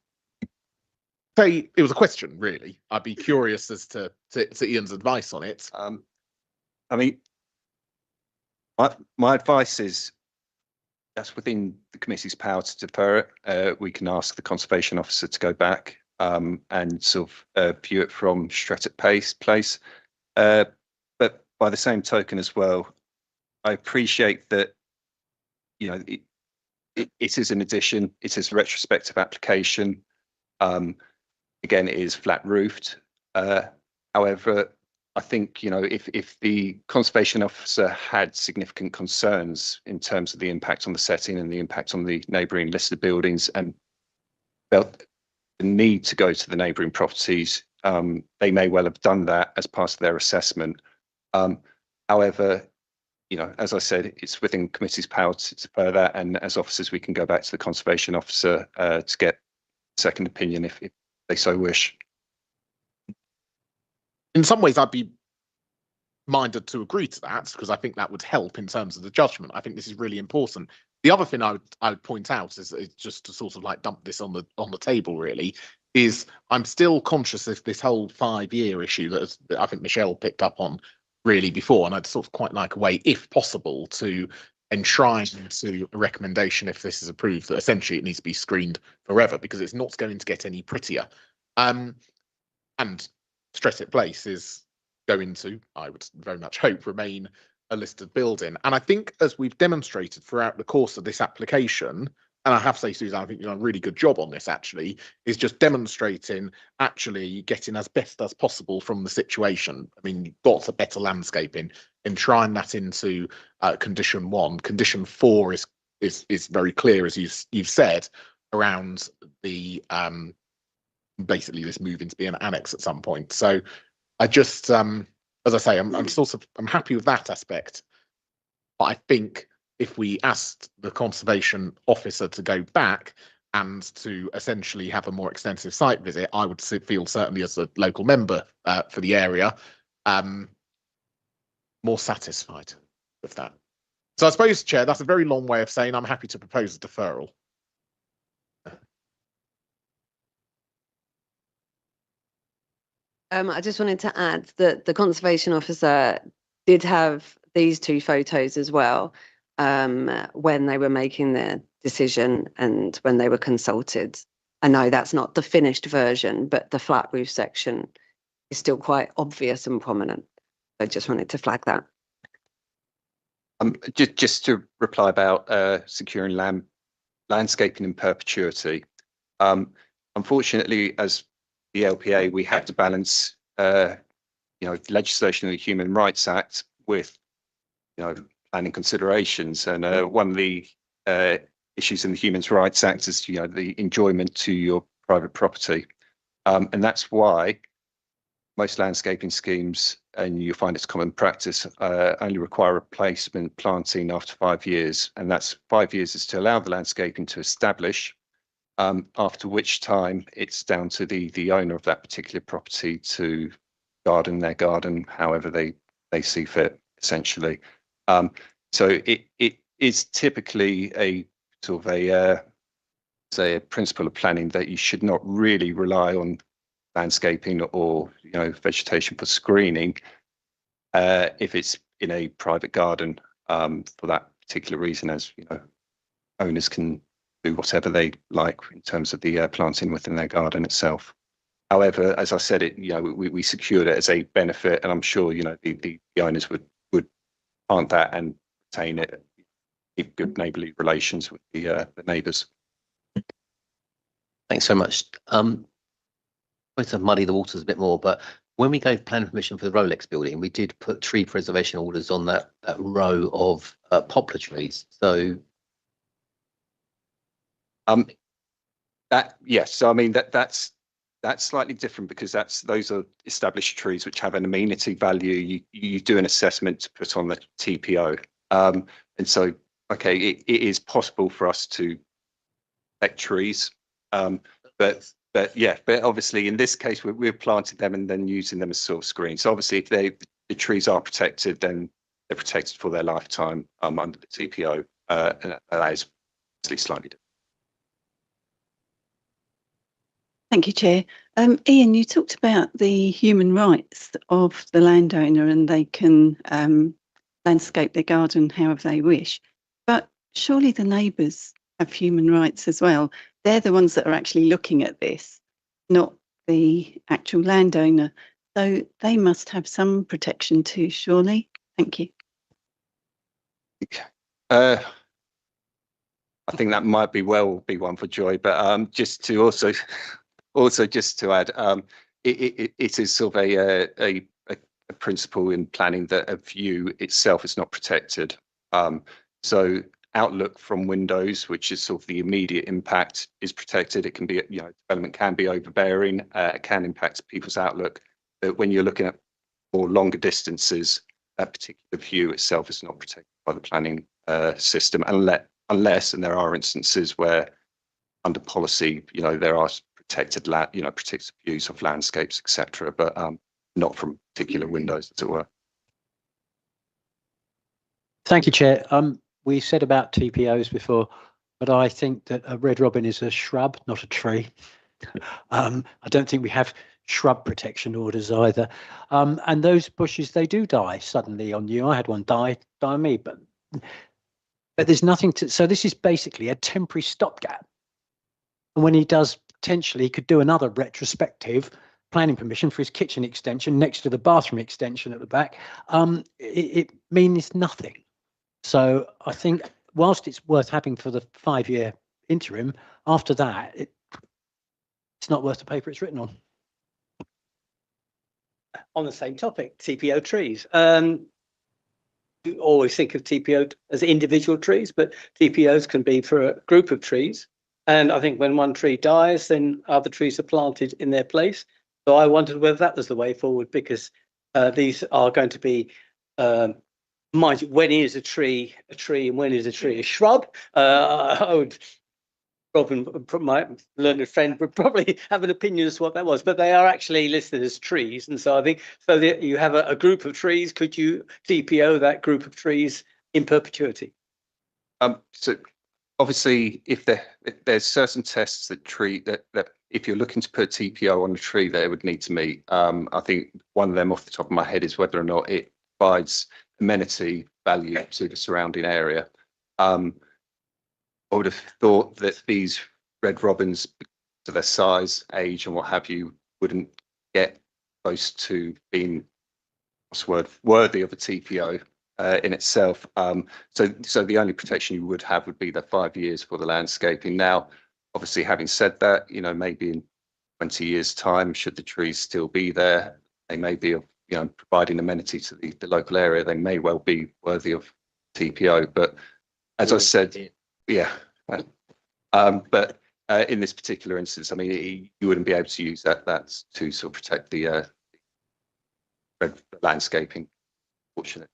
Say it was a question, really. I'd be curious as to Ian's advice on it. I mean, my advice is that's within the committee's power to defer it. We can ask the conservation officer to go back and sort of view it from Strettit Place. But by the same token as well, I appreciate that, you know, it is an addition. It is a retrospective application. Again, it is flat roofed. However, I think, you know, if the conservation officer had significant concerns in terms of the impact on the setting and the impact on the neighbouring listed buildings and felt the need to go to the neighbouring properties, they may well have done that as part of their assessment. However, you know, as I said, it's within committee's power to defer that, and as officers, we can go back to the conservation officer to get a second opinion if they so wish. In some ways, I'd be minded to agree to that because I think that would help in terms of the judgment. I think this is really important. The other thing I would point out is just to sort of like dump this on the table really is I'm still conscious of this whole 5-year issue that I think Michelle picked up on really before, and I'd sort of quite like a way, if possible, to enshrine to a recommendation if this is approved that essentially it needs to be screened forever because it's not going to get any prettier. And Strettit Place is going to, I would very much hope, remain a listed building. And I think as we've demonstrated throughout the course of this application, and I have to say, Suzanne, I think you've done a really good job on this actually, is just demonstrating actually getting as best as possible from the situation. I mean, you've got a better landscaping and trying that into condition 1. Condition 4 is very clear, as you've said, around the basically this moving to be an annex at some point. So I just, as I say, I'm happy with that aspect. But I think if we asked the conservation officer to go back and to essentially have a more extensive site visit, I would feel certainly as a local member for the area, more satisfied. with that. So I suppose, Chair, that's a very long way of saying I'm happy to propose a deferral. I just wanted to add that the conservation officer did have these two photos as well when they were making their decision and when they were consulted. I know that's not the finished version, but the flat roof section is still quite obvious and prominent. I just wanted to flag that. Just to reply about securing landscaping in perpetuity. Unfortunately, as the LPA, we have to balance, legislation of the Human Rights Act with, planning considerations. And one of the issues in the Human Rights Act is, the enjoyment to your private property. And that's why most landscaping schemes, and you'll find it's common practice, only require replacement planting after 5 years. And that's 5 years is to allow the landscaping to establish, after which time it's down to the owner of that particular property to garden their garden however they see fit, essentially. So it is typically a sort of a principle of planning that you should not really rely on landscaping or vegetation for screening if it's in a private garden for that particular reason, as owners can do whatever they like in terms of the planting within their garden itself. However, as I said, we secured it as a benefit, and I'm sure the owners would plant that and retain it, keep good neighbourly relations with the neighbours. Thanks so much. To muddy the waters a bit more, but when we gave planning permission for the Rolex building, we did put tree preservation orders on that row of poplar trees. So, yes. So I mean that's slightly different because those are established trees which have an amenity value. You do an assessment to put on the TPO, and so okay, it is possible for us to protect trees, but obviously in this case we're planting them and then using them as sort of screens. So obviously if the trees are protected, then they're protected for their lifetime under the TPO, and that is obviously slightly different. Thank you, Chair. Ian, you talked about the human rights of the landowner and they can landscape their garden however they wish. But surely the neighbours have human rights as well. They're the ones that are actually looking at this, not the actual landowner. So they must have some protection too, surely. Thank you. I think that might be one for Joy, but just to also just to add, it is sort of a principle in planning that a view itself is not protected. So outlook from windows, which is sort of the immediate impact, is protected. It can be, development can be overbearing, it can impact people's outlook. But when you're looking at more longer distances, that particular view itself is not protected by the planning system, unless, and there are instances where under policy, there are protected views of landscapes, etc., but not from particular windows, as it were. Thank you, Chair. We said about TPOs before, but I think that a red robin is a shrub, not a tree. I don't think we have shrub protection orders either. And those bushes, they do die suddenly on you. I had one die on me, but there's nothing to. So this is basically a temporary stopgap. And when he does, potentially, he could do another retrospective planning permission for his kitchen extension next to the bathroom extension at the back. It means nothing. So I think whilst it's worth having for the 5-year interim, after that, it's not worth the paper it's written on. On the same topic, TPO trees. You always think of TPO as individual trees, but TPOs can be for a group of trees. And I think when one tree dies, then other trees are planted in their place. So I wondered whether that was the way forward, because these are going to be, when is a tree and when is a tree a shrub? I would Robin, my learned friend, would probably have an opinion as to what that was, but they are actually listed as trees. And so I think, so that you have a group of trees, could you TPO that group of trees in perpetuity? So obviously, if there's certain tests that if you're looking to put TPO on a tree, that it would need to meet. I think one of them off the top of my head is whether or not it provides amenity value to the surrounding area. I would have thought that these red robins, to their size, age, and what have you, wouldn't get close to being worthy of a TPO in itself. So the only protection you would have would be the 5 years for the landscaping. Now, obviously, having said that, maybe in 20 years' time, should the trees still be there, they may be, providing amenity to the local area. They may well be worthy of TPO. But as I said, yeah. But in this particular instance, I mean, you wouldn't be able to use that to sort of protect the landscaping, fortunately.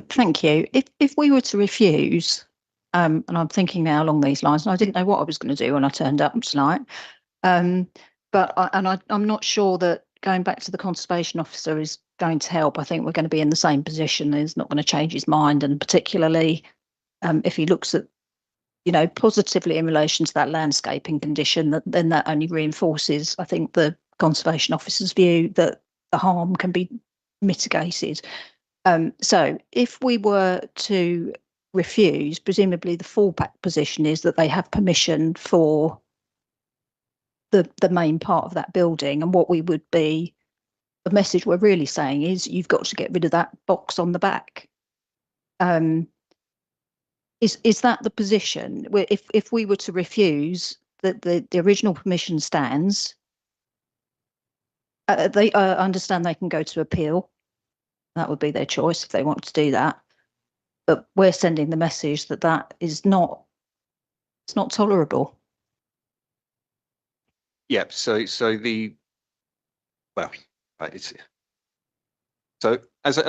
Thank you. If we were to refuse, and I'm thinking now along these lines, and I didn't know what I was going to do when I turned up tonight, but I'm not sure that going back to the conservation officer is going to help. I think we're going to be in the same position. He's not going to change his mind, and particularly if he looks at, positively in relation to that landscaping condition, then that only reinforces, I think, the conservation officer's view that the harm can be mitigated. So if we were to refuse, presumably the fallback position is that they have permission for the main part of that building, and what we would be, the message we're really saying is you've got to get rid of that box on the back. Is that the position where if we were to refuse, that the original permission stands? They understand they can go to appeal. That would be their choice if they want to do that. But we're sending the message that it's not tolerable. Yep. So as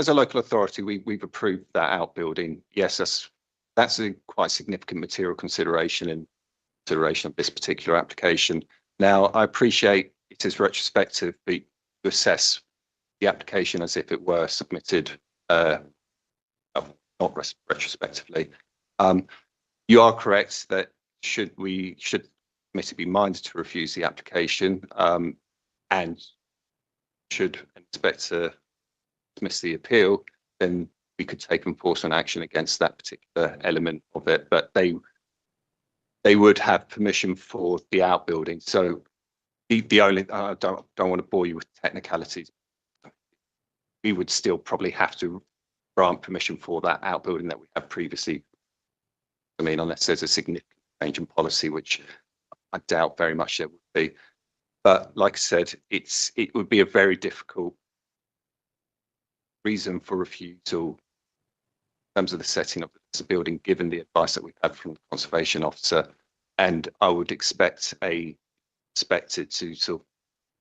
a local authority, we've approved that outbuilding. Yes, that's a quite significant material consideration in consideration of this particular application. Now, I appreciate it is retrospective, but you assess the application as if it were submitted not retrospectively. You are correct that should committee be minded to refuse the application and should expect to dismiss the appeal, then we could take enforcement action against that particular element of it. But they would have permission for the outbuilding. So the only, I don't want to bore you with technicalities. We would still probably have to grant permission for that outbuilding that we have previously. I mean, unless there's a significant change in policy, which I doubt very much there would be. But like I said, it would be a very difficult reason for refusal in terms of the setting of the building, given the advice that we've had from the conservation officer. And I would expect it to sort of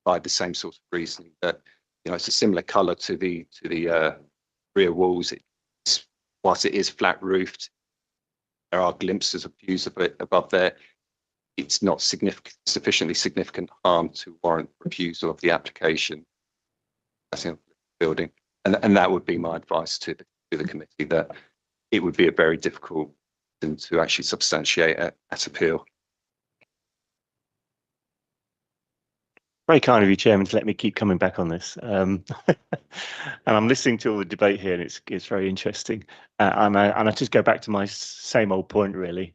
provide the same sort of reasoning that, it's a similar colour to the rear walls. Whilst it is flat roofed, there are glimpses of views of it above there. It's not sufficiently significant harm to warrant refusal of the application. That's in the building, and that would be my advice to the committee, that it would be a very difficult thing to actually substantiate at appeal. Very kind of you, Chairman, to let me keep coming back on this. And I'm listening to all the debate here, and it's very interesting. And I just go back to my same old point, really.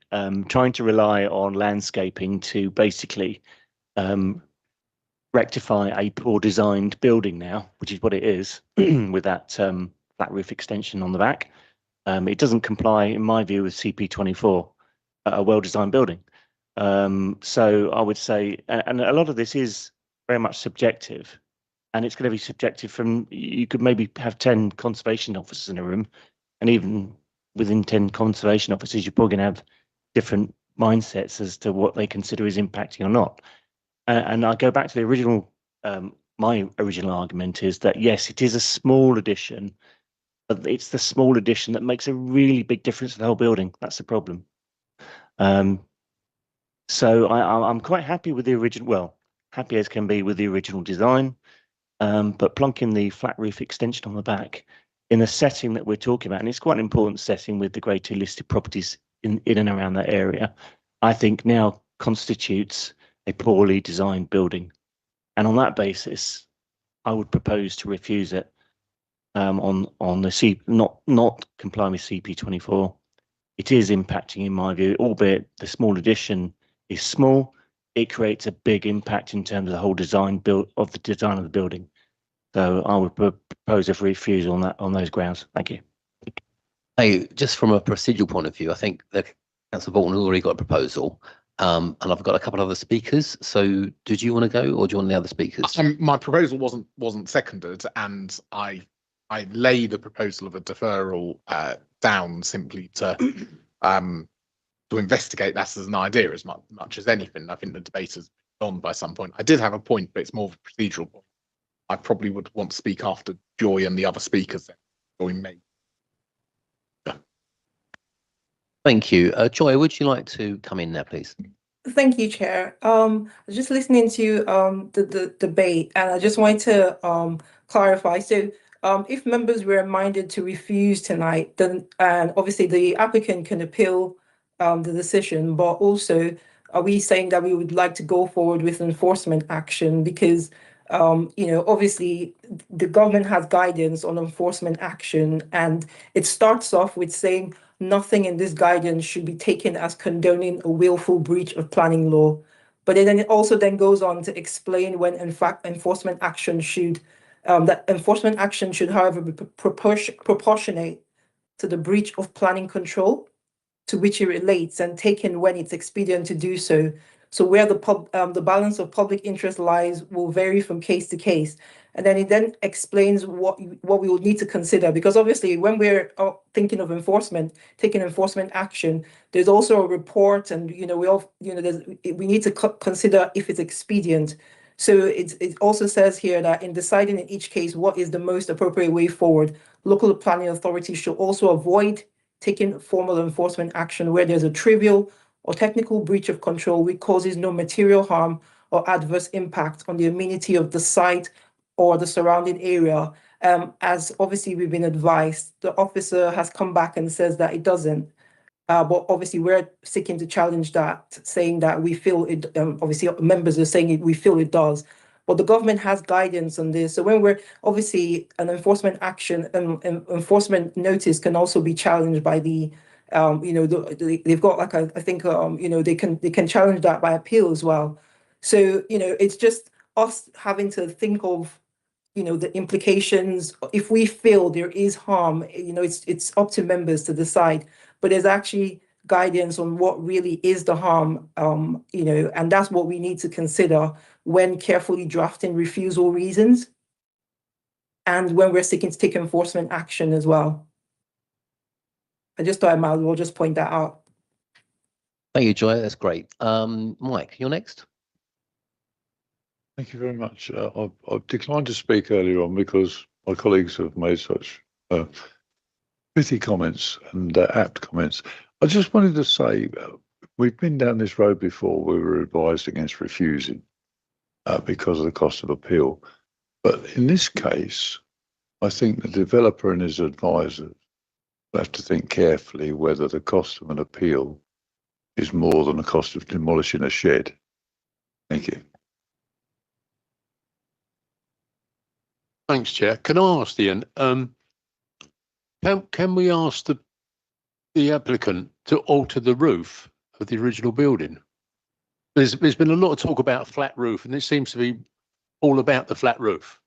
Trying to rely on landscaping to basically rectify a poor designed building now, which is what it is, with that flat roof extension on the back. It doesn't comply, in my view, with CP24, a well-designed building. So I would say, and a lot of this is very much subjective, and it's going to be subjective from, you could maybe have 10 conservation officers in a room, and even within 10 conservation officers, you're probably going to have different mindsets as to what they consider is impacting or not. And I go back to the original, my original argument is that, yes, it is a small addition, But it's the small addition that makes a really big difference to the whole building. That's the problem. So I'm quite happy with the original, well, happy as can be with the original design, but plonking the flat roof extension on the back in a setting that we're talking about, and it's quite an important setting with the Grade 2 listed properties in and around that area, I think now constitutes a poorly designed building. And on that basis, I would propose to refuse it on the not complying with CP24. It is impacting, in my view, albeit the small addition is small. It creates a big impact in terms of the whole design of the building. So I would propose a refusal on those grounds. Thank you. Hey, just from a procedural point of view, I think that Councillor Bolton has already got a proposal, and I've got a couple of other speakers. So, did you want to go, or do you want the other speakers? My proposal wasn't seconded, and I lay the proposal of a deferral down simply to investigate that as an idea as much as anything. I think the debate has gone by some point. I did have a point, but it's more of a procedural point. I probably would want to speak after Joy and the other speakers. Then Joy may. Thank you. Joy, would you like to come in now, please? Thank you, Chair. I was just listening to the debate, and I just wanted to clarify. So, if members were reminded to refuse tonight, then and obviously the applicant can appeal the decision, but also are we saying that we would like to go forward with enforcement action because obviously the government has guidance on enforcement action, and it starts off with saying nothing in this guidance should be taken as condoning a willful breach of planning law. But then it also then goes on to explain when, in fact, enforcement action should, however, be proportionate to the breach of planning control to which it relates and taken when it's expedient to do so. So where the balance of public interest lies will vary from case to case. And then it then explains what we would need to consider, because obviously when we're thinking of enforcement, taking enforcement action, there's also a report, and we need to consider if it's expedient. So it also says here that in deciding in each case what is the most appropriate way forward, local planning authorities should also avoid taking formal enforcement action where there's a trivial or technical breach of control which causes no material harm or adverse impact on the amenity of the site or the surrounding area. As obviously we've been advised, the officer has come back and says that it doesn't. But obviously we're seeking to challenge that, saying that we feel it, obviously members are saying we feel it does. But the government has guidance on this. So when we're obviously an enforcement action, enforcement notice can also be challenged by the, they've got like I think, they can challenge that by appeal as well. So, it's just us having to think of, the implications. If we feel there is harm, it's up to members to decide. But there's actually guidance on what really is the harm, and that's what we need to consider when carefully drafting refusal reasons and when we're seeking to take enforcement action as well. I just thought I might as well just point that out. Thank you, Joy. That's great. Mike, you're next. Thank you very much. I've declined to speak earlier on because my colleagues have made such pithy comments and apt comments. I just wanted to say we've been down this road before. We were advised against refusing because of the cost of appeal. But in this case, I think the developer and his advisors have to think carefully whether the cost of an appeal is more than the cost of demolishing a shed. Thank you. Thanks, Chair. Can I ask Ian, can we ask the applicant to alter the roof of the original building? There's been a lot of talk about a flat roof, and it seems to be all about the flat roof.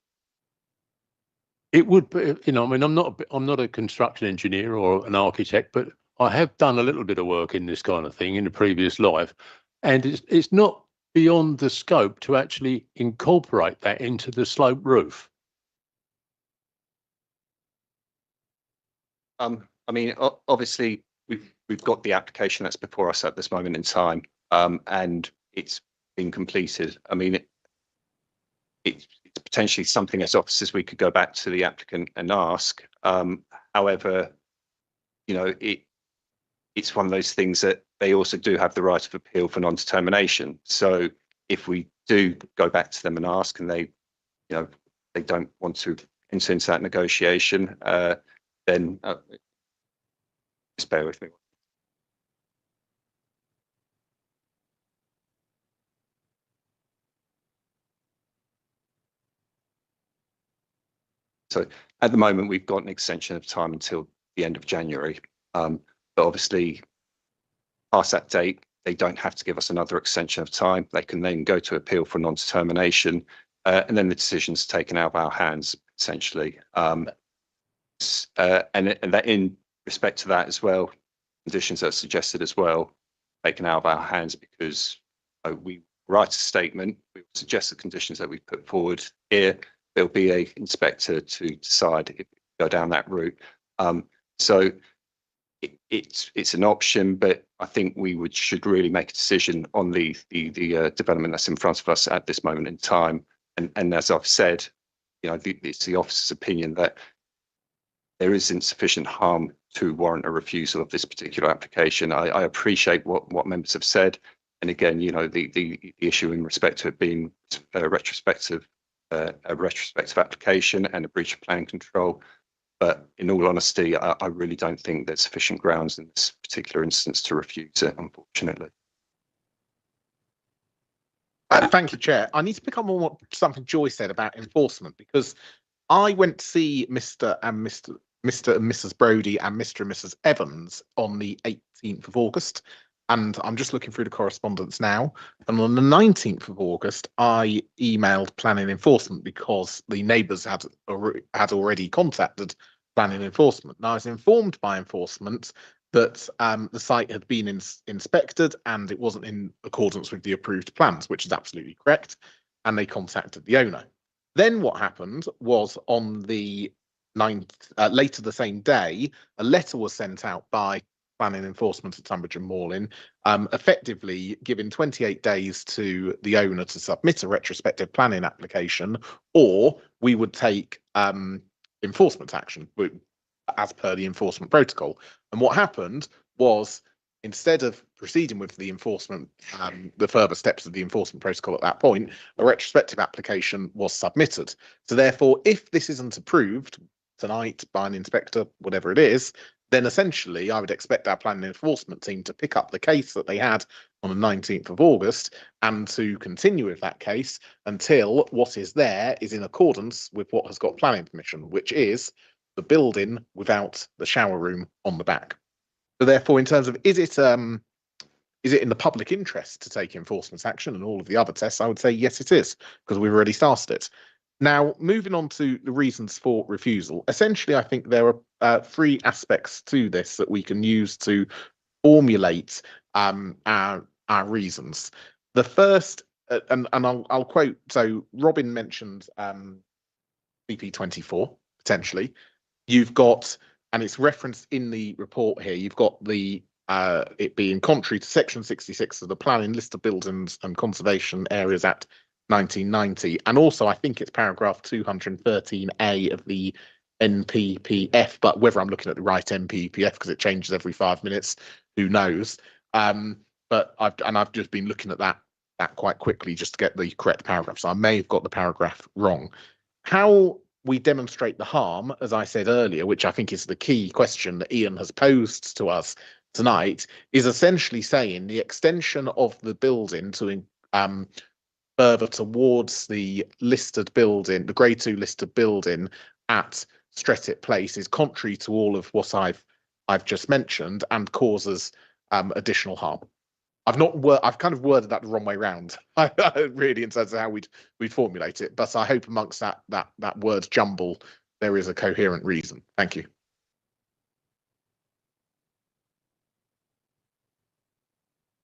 It would be, I mean, I'm not a construction engineer or an architect, but I have done a little bit of work in this kind of thing in a previous life, and it's not beyond the scope to actually incorporate that into the slope roof. I mean, obviously we've got the application that's before us at this moment in time, and it's been completed. I mean, it's potentially something as officers we could go back to the applicant and ask, However, you know, it's one of those things that they also do have the right of appeal for non-determination. So if we do go back to them and ask, and they, you know, they don't want to enter into that negotiation, then just bear with me. So at the moment, we've got an extension of time until the end of January. But obviously, past that date, they don't have to give us another extension of time. They can then go to appeal for non-determination, and then the decision's taken out of our hands, essentially. And that in respect to that as well, conditions that are suggested as well, taken out of our hands because we write a statement, we suggest the conditions that we put forward here. There'll be an inspector to decide if we go down that route. So it's an option, but I think we should really make a decision on the development that's in front of us at this moment in time. And as I've said, you know, it's the officer's opinion that there is insufficient harm to warrant a refusal of this particular application. I appreciate what members have said, and again, you know, the issue in respect to it being a retrospective application and a breach of planning control. But in all honesty, I really don't think there's sufficient grounds in this particular instance to refuse it, unfortunately. Thank you, Chair. I need to pick up on something Joy said about enforcement, because I went to see Mr. and Mrs. Brodie and Mr. and Mrs. Evans on the 18th of August. And I'm just looking through the correspondence now. And on the 19th of August, I emailed planning enforcement because the neighbours had already contacted planning enforcement. Now, I was informed by enforcement that the site had been inspected and it wasn't in accordance with the approved plans, which is absolutely correct. And they contacted the owner. Then what happened was on the 9th, later the same day, a letter was sent out by planning enforcement at Tunbridge and Moorlin, effectively giving 28 days to the owner to submit a retrospective planning application, or we would take enforcement action as per the enforcement protocol. And what happened was, instead of proceeding with the enforcement, the further steps of the enforcement protocol at that point, a retrospective application was submitted. So therefore, if this isn't approved tonight by an inspector, whatever it is, then essentially I would expect our planning enforcement team to pick up the case that they had on the 19th of August and to continue with that case until what is there is in accordance with what has got planning permission, which is the building without the shower room on the back. So therefore, in terms of is it in the public interest to take enforcement action and all of the other tests, I would say yes, it is, because we've already started it. Now, moving on to the reasons for refusal, essentially, I think there are three aspects to this that we can use to formulate our reasons. The first, and I'll quote, so Robin mentioned BP24, potentially. You've got, and it's referenced in the report here, you've got the it being contrary to section 66 of the planning list of buildings and conservation areas Act 1990, and also I think it's paragraph 213A of the NPPF, but whether I'm looking at the right NPPF because it changes every 5 minutes, who knows? But I've just been looking at that quite quickly just to get the correct paragraph, so I may have got the paragraph wrong. How we demonstrate the harm, as I said earlier, which I think is the key question that Ian has posed to us tonight, is essentially saying the extension of the building to further towards the listed building, the Grade 2 listed building at Strettit Place, is contrary to all of what I've just mentioned and causes additional harm. I've kind of worded that the wrong way round, really, in terms of how we'd formulate it. But I hope amongst that word jumble there is a coherent reason. Thank you.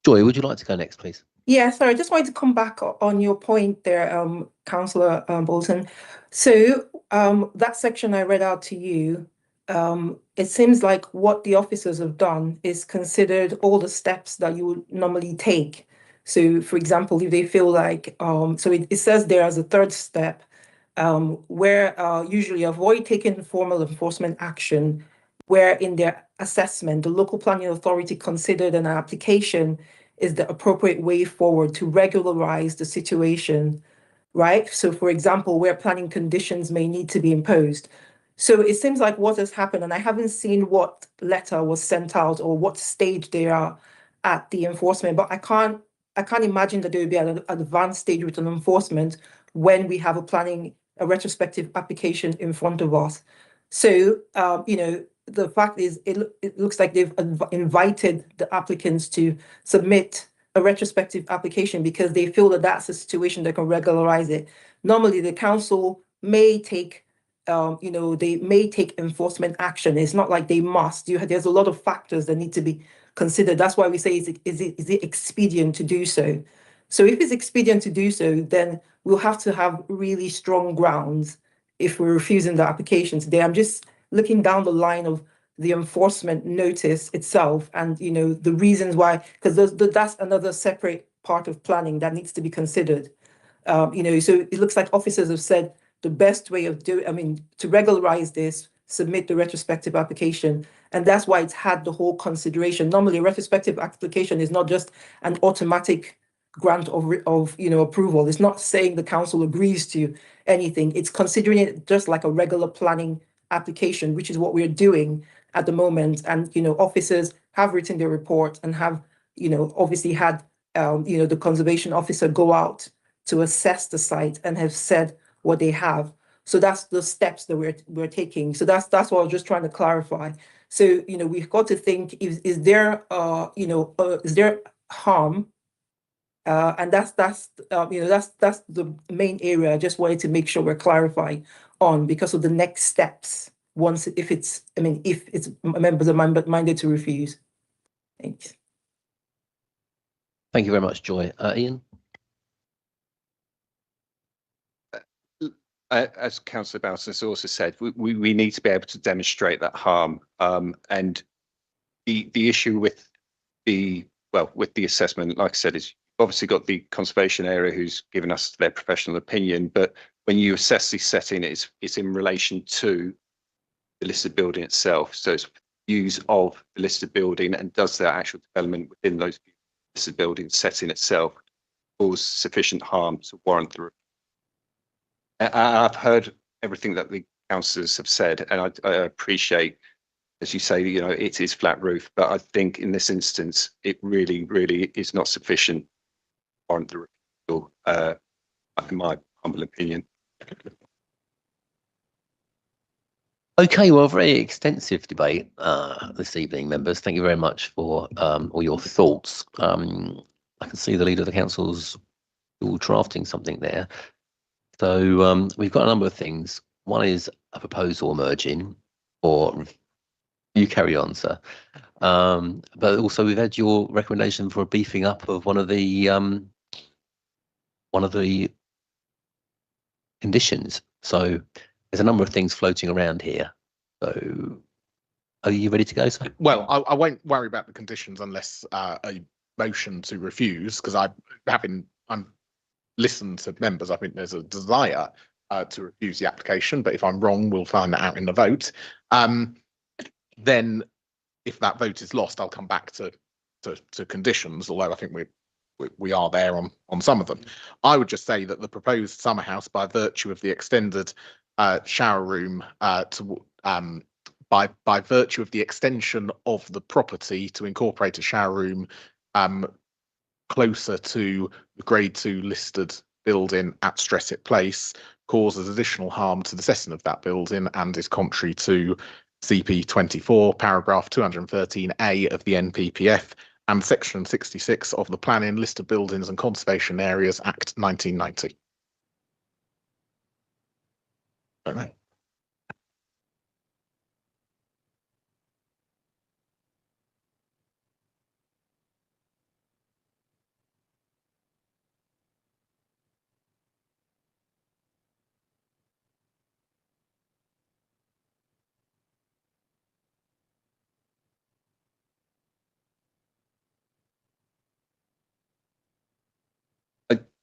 Joy, would you like to go next, please? Yeah, sorry, I just wanted to come back on your point there, Councillor Bolton. So that section I read out to you, it seems like what the officers have done is considered all the steps that you would normally take. So, for example, if they feel like, so it says there as a third step, where usually avoid taking formal enforcement action, where in their assessment, the local planning authority considered an application is the appropriate way forward to regularize the situation, right? So for example, where planning conditions may need to be imposed. So it seems like what has happened, and I haven't seen what letter was sent out or what stage they are at the enforcement, but I can't imagine that there will be at an advanced stage with an enforcement when we have a retrospective application in front of us. So, the fact is, it looks like they've invited the applicants to submit a retrospective application because they feel that that's a situation that can regularize it. Normally, the council may take, they may take enforcement action. It's not like they must. There's a lot of factors that need to be considered. That's why we say, is it expedient to do so? So if it's expedient to do so, then we'll have to have really strong grounds if we're refusing the application today. I'm just looking down the line of the enforcement notice itself and, the reasons why, because that's another separate part of planning that needs to be considered. So it looks like officers have said the best way of to regularize this, submit the retrospective application. And that's why it's had the whole consideration. Normally, a retrospective application is not just an automatic grant of approval. It's not saying the council agrees to anything. It's considering it just like a regular planning application, which is what we're doing at the moment. And, officers have written their report and have, obviously had, the conservation officer go out to assess the site and have said what they have. So that's the steps that we're taking. So that's what I was just trying to clarify. So, we've got to think, is there harm? And that's the main area I just wanted to make sure we're clarifying on because of the next steps if it's members are minded to refuse. Thanks. Thank you very much, Joy. Ian? As Councillor Bowson has also said, we need to be able to demonstrate that harm. And the issue with the assessment, like I said, is you've obviously got the conservation area who's given us their professional opinion, but when you assess the setting, it's in relation to the listed building itself. So it's views of the listed building and does the actual development within those listed building setting itself cause sufficient harm to warrant the review. I've heard everything that the councillors have said, and I appreciate, as you say, it is flat roof, but I think in this instance, it really, really is not sufficient to warrant the review, in my humble opinion. Okay, well, very extensive debate this evening, members. Thank you very much for all your thoughts. I can see the leader of the council's all drafting something there. So we've got a number of things. One is a proposal emerging, or you carry on, sir. But also we've had your recommendation for a beefing up of one of the conditions. So there's a number of things floating around here. So are you ready to go, sir? Well, I won't worry about the conditions unless a motion to refuse, because I'm listened to members. I think there's a desire to refuse the application, but if I'm wrong, we'll find that out in the vote. Then if that vote is lost, I'll come back to conditions, although I think we are there on some of them. I would just say that the proposed summer house, by virtue of the extended shower room by virtue of the extension of the property to incorporate a shower room closer to the grade 2 listed building at Strettet Place, causes additional harm to the setting of that building and is contrary to CP 24, paragraph 213A of the NPPF and section 66 of the Planning, Listed Buildings and Conservation Areas Act 1990. Right.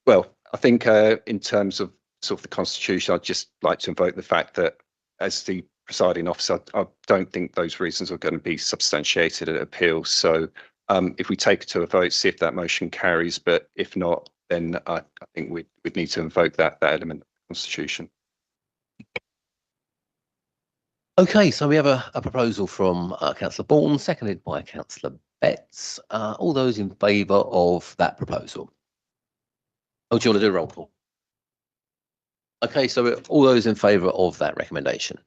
Well, I think in terms of sort of the constitution, I'd just like to invoke the fact that as the presiding officer, I don't think those reasons are going to be substantiated at appeal. So if we take it to a vote, see if that motion carries, but if not, then I think we'd need to invoke that element of the constitution. Okay, so we have a proposal from Councillor Bourne, seconded by Councillor Betts. All those in favour of that proposal? Oh, do you want to do a roll call? Okay, so all those in favour of that recommendation?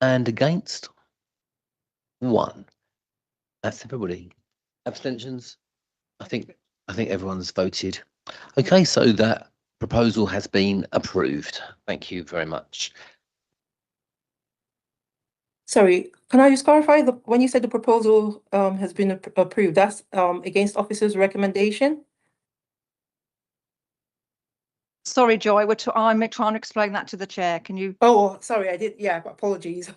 And against? 1. That's everybody. Abstentions? I think everyone's voted. Okay, so that proposal has been approved. Thank you very much. Sorry, can I just clarify, when you said the proposal has been approved, that's against officer's recommendation? Sorry, Joy, I'm trying to explain that to the chair. Can you? Oh, sorry, I did. Yeah, apologies.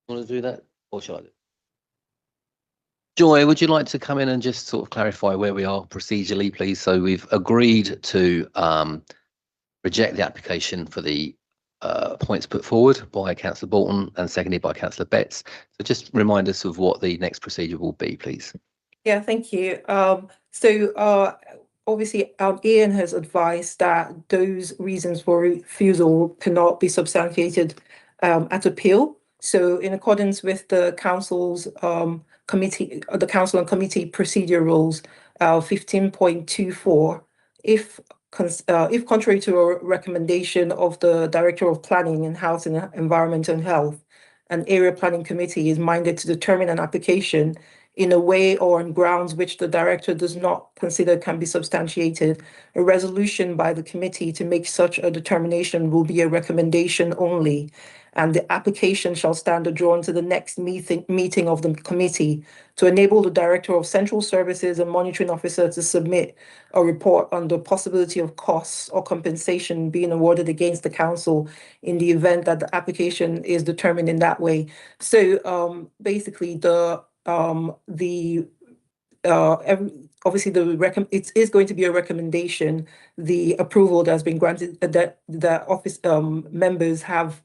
Want to do that, or shall I do it? Joy, would you like to come in and just sort of clarify where we are procedurally, please? So we've agreed to reject the application for the points put forward by Councillor Bolton and seconded by Councillor Betts. So just remind us of what the next procedure will be, please. Yeah, thank you. Obviously, Ian has advised that those reasons for refusal cannot be substantiated at appeal. So in accordance with the council's committee, the council and committee procedure rules, 15.24, if contrary to a recommendation of the Director of Planning and Housing, Environment and Health, an area planning committee is minded to determine an application in a way or on grounds which the director does not consider can be substantiated, a resolution by the committee to make such a determination will be a recommendation only, and the application shall stand adjourned to the next meeting of the committee to enable the Director of Central Services and Monitoring Officer to submit a report on the possibility of costs or compensation being awarded against the council in the event that the application is determined in that way. So basically obviously it is going to be a recommendation. The approval that has been granted, that the office members have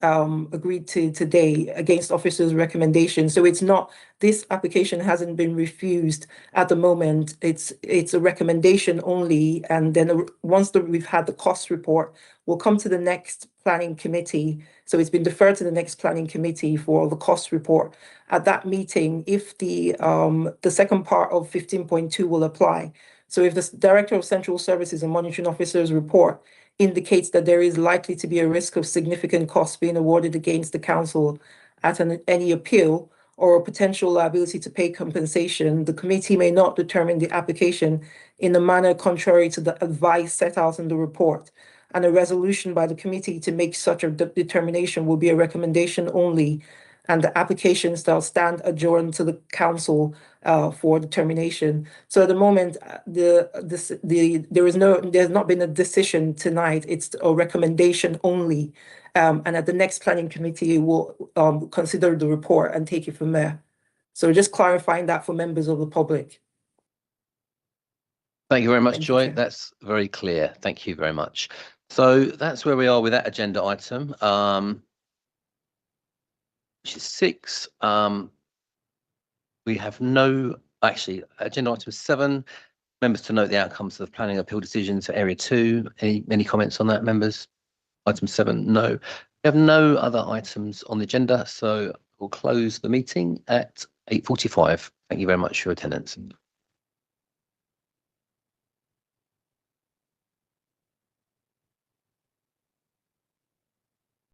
agreed to today against officer's recommendation. So it's not, this application hasn't been refused at the moment. It's a recommendation only, and then once we've had the cost report, we'll come to the next planning committee. So it's been deferred to the next planning committee for the cost report. At that meeting, if the second part of 15.2 will apply. So if the Director of Central Services and Monitoring Officer's report indicates that there is likely to be a risk of significant costs being awarded against the council at any appeal, or a potential liability to pay compensation, the committee may not determine the application in a manner contrary to the advice set out in the report. And a resolution by the committee to make such a determination will be a recommendation only, and the application shall stand adjourned to the council for determination. So at the moment, there's not been a decision tonight. It's a recommendation only, and at the next planning committee, will consider the report and take it from there. So just clarifying that for members of the public. Thank you very much, Joy. That's very clear. Thank you very much. So that's where we are with that agenda item, which is 6. We have agenda item 7, members to note the outcomes of the planning appeal decisions for area 2. Any comments on that, members? Item 7, no. We have no other items on the agenda, so we'll close the meeting at 8:45. Thank you very much for your attendance.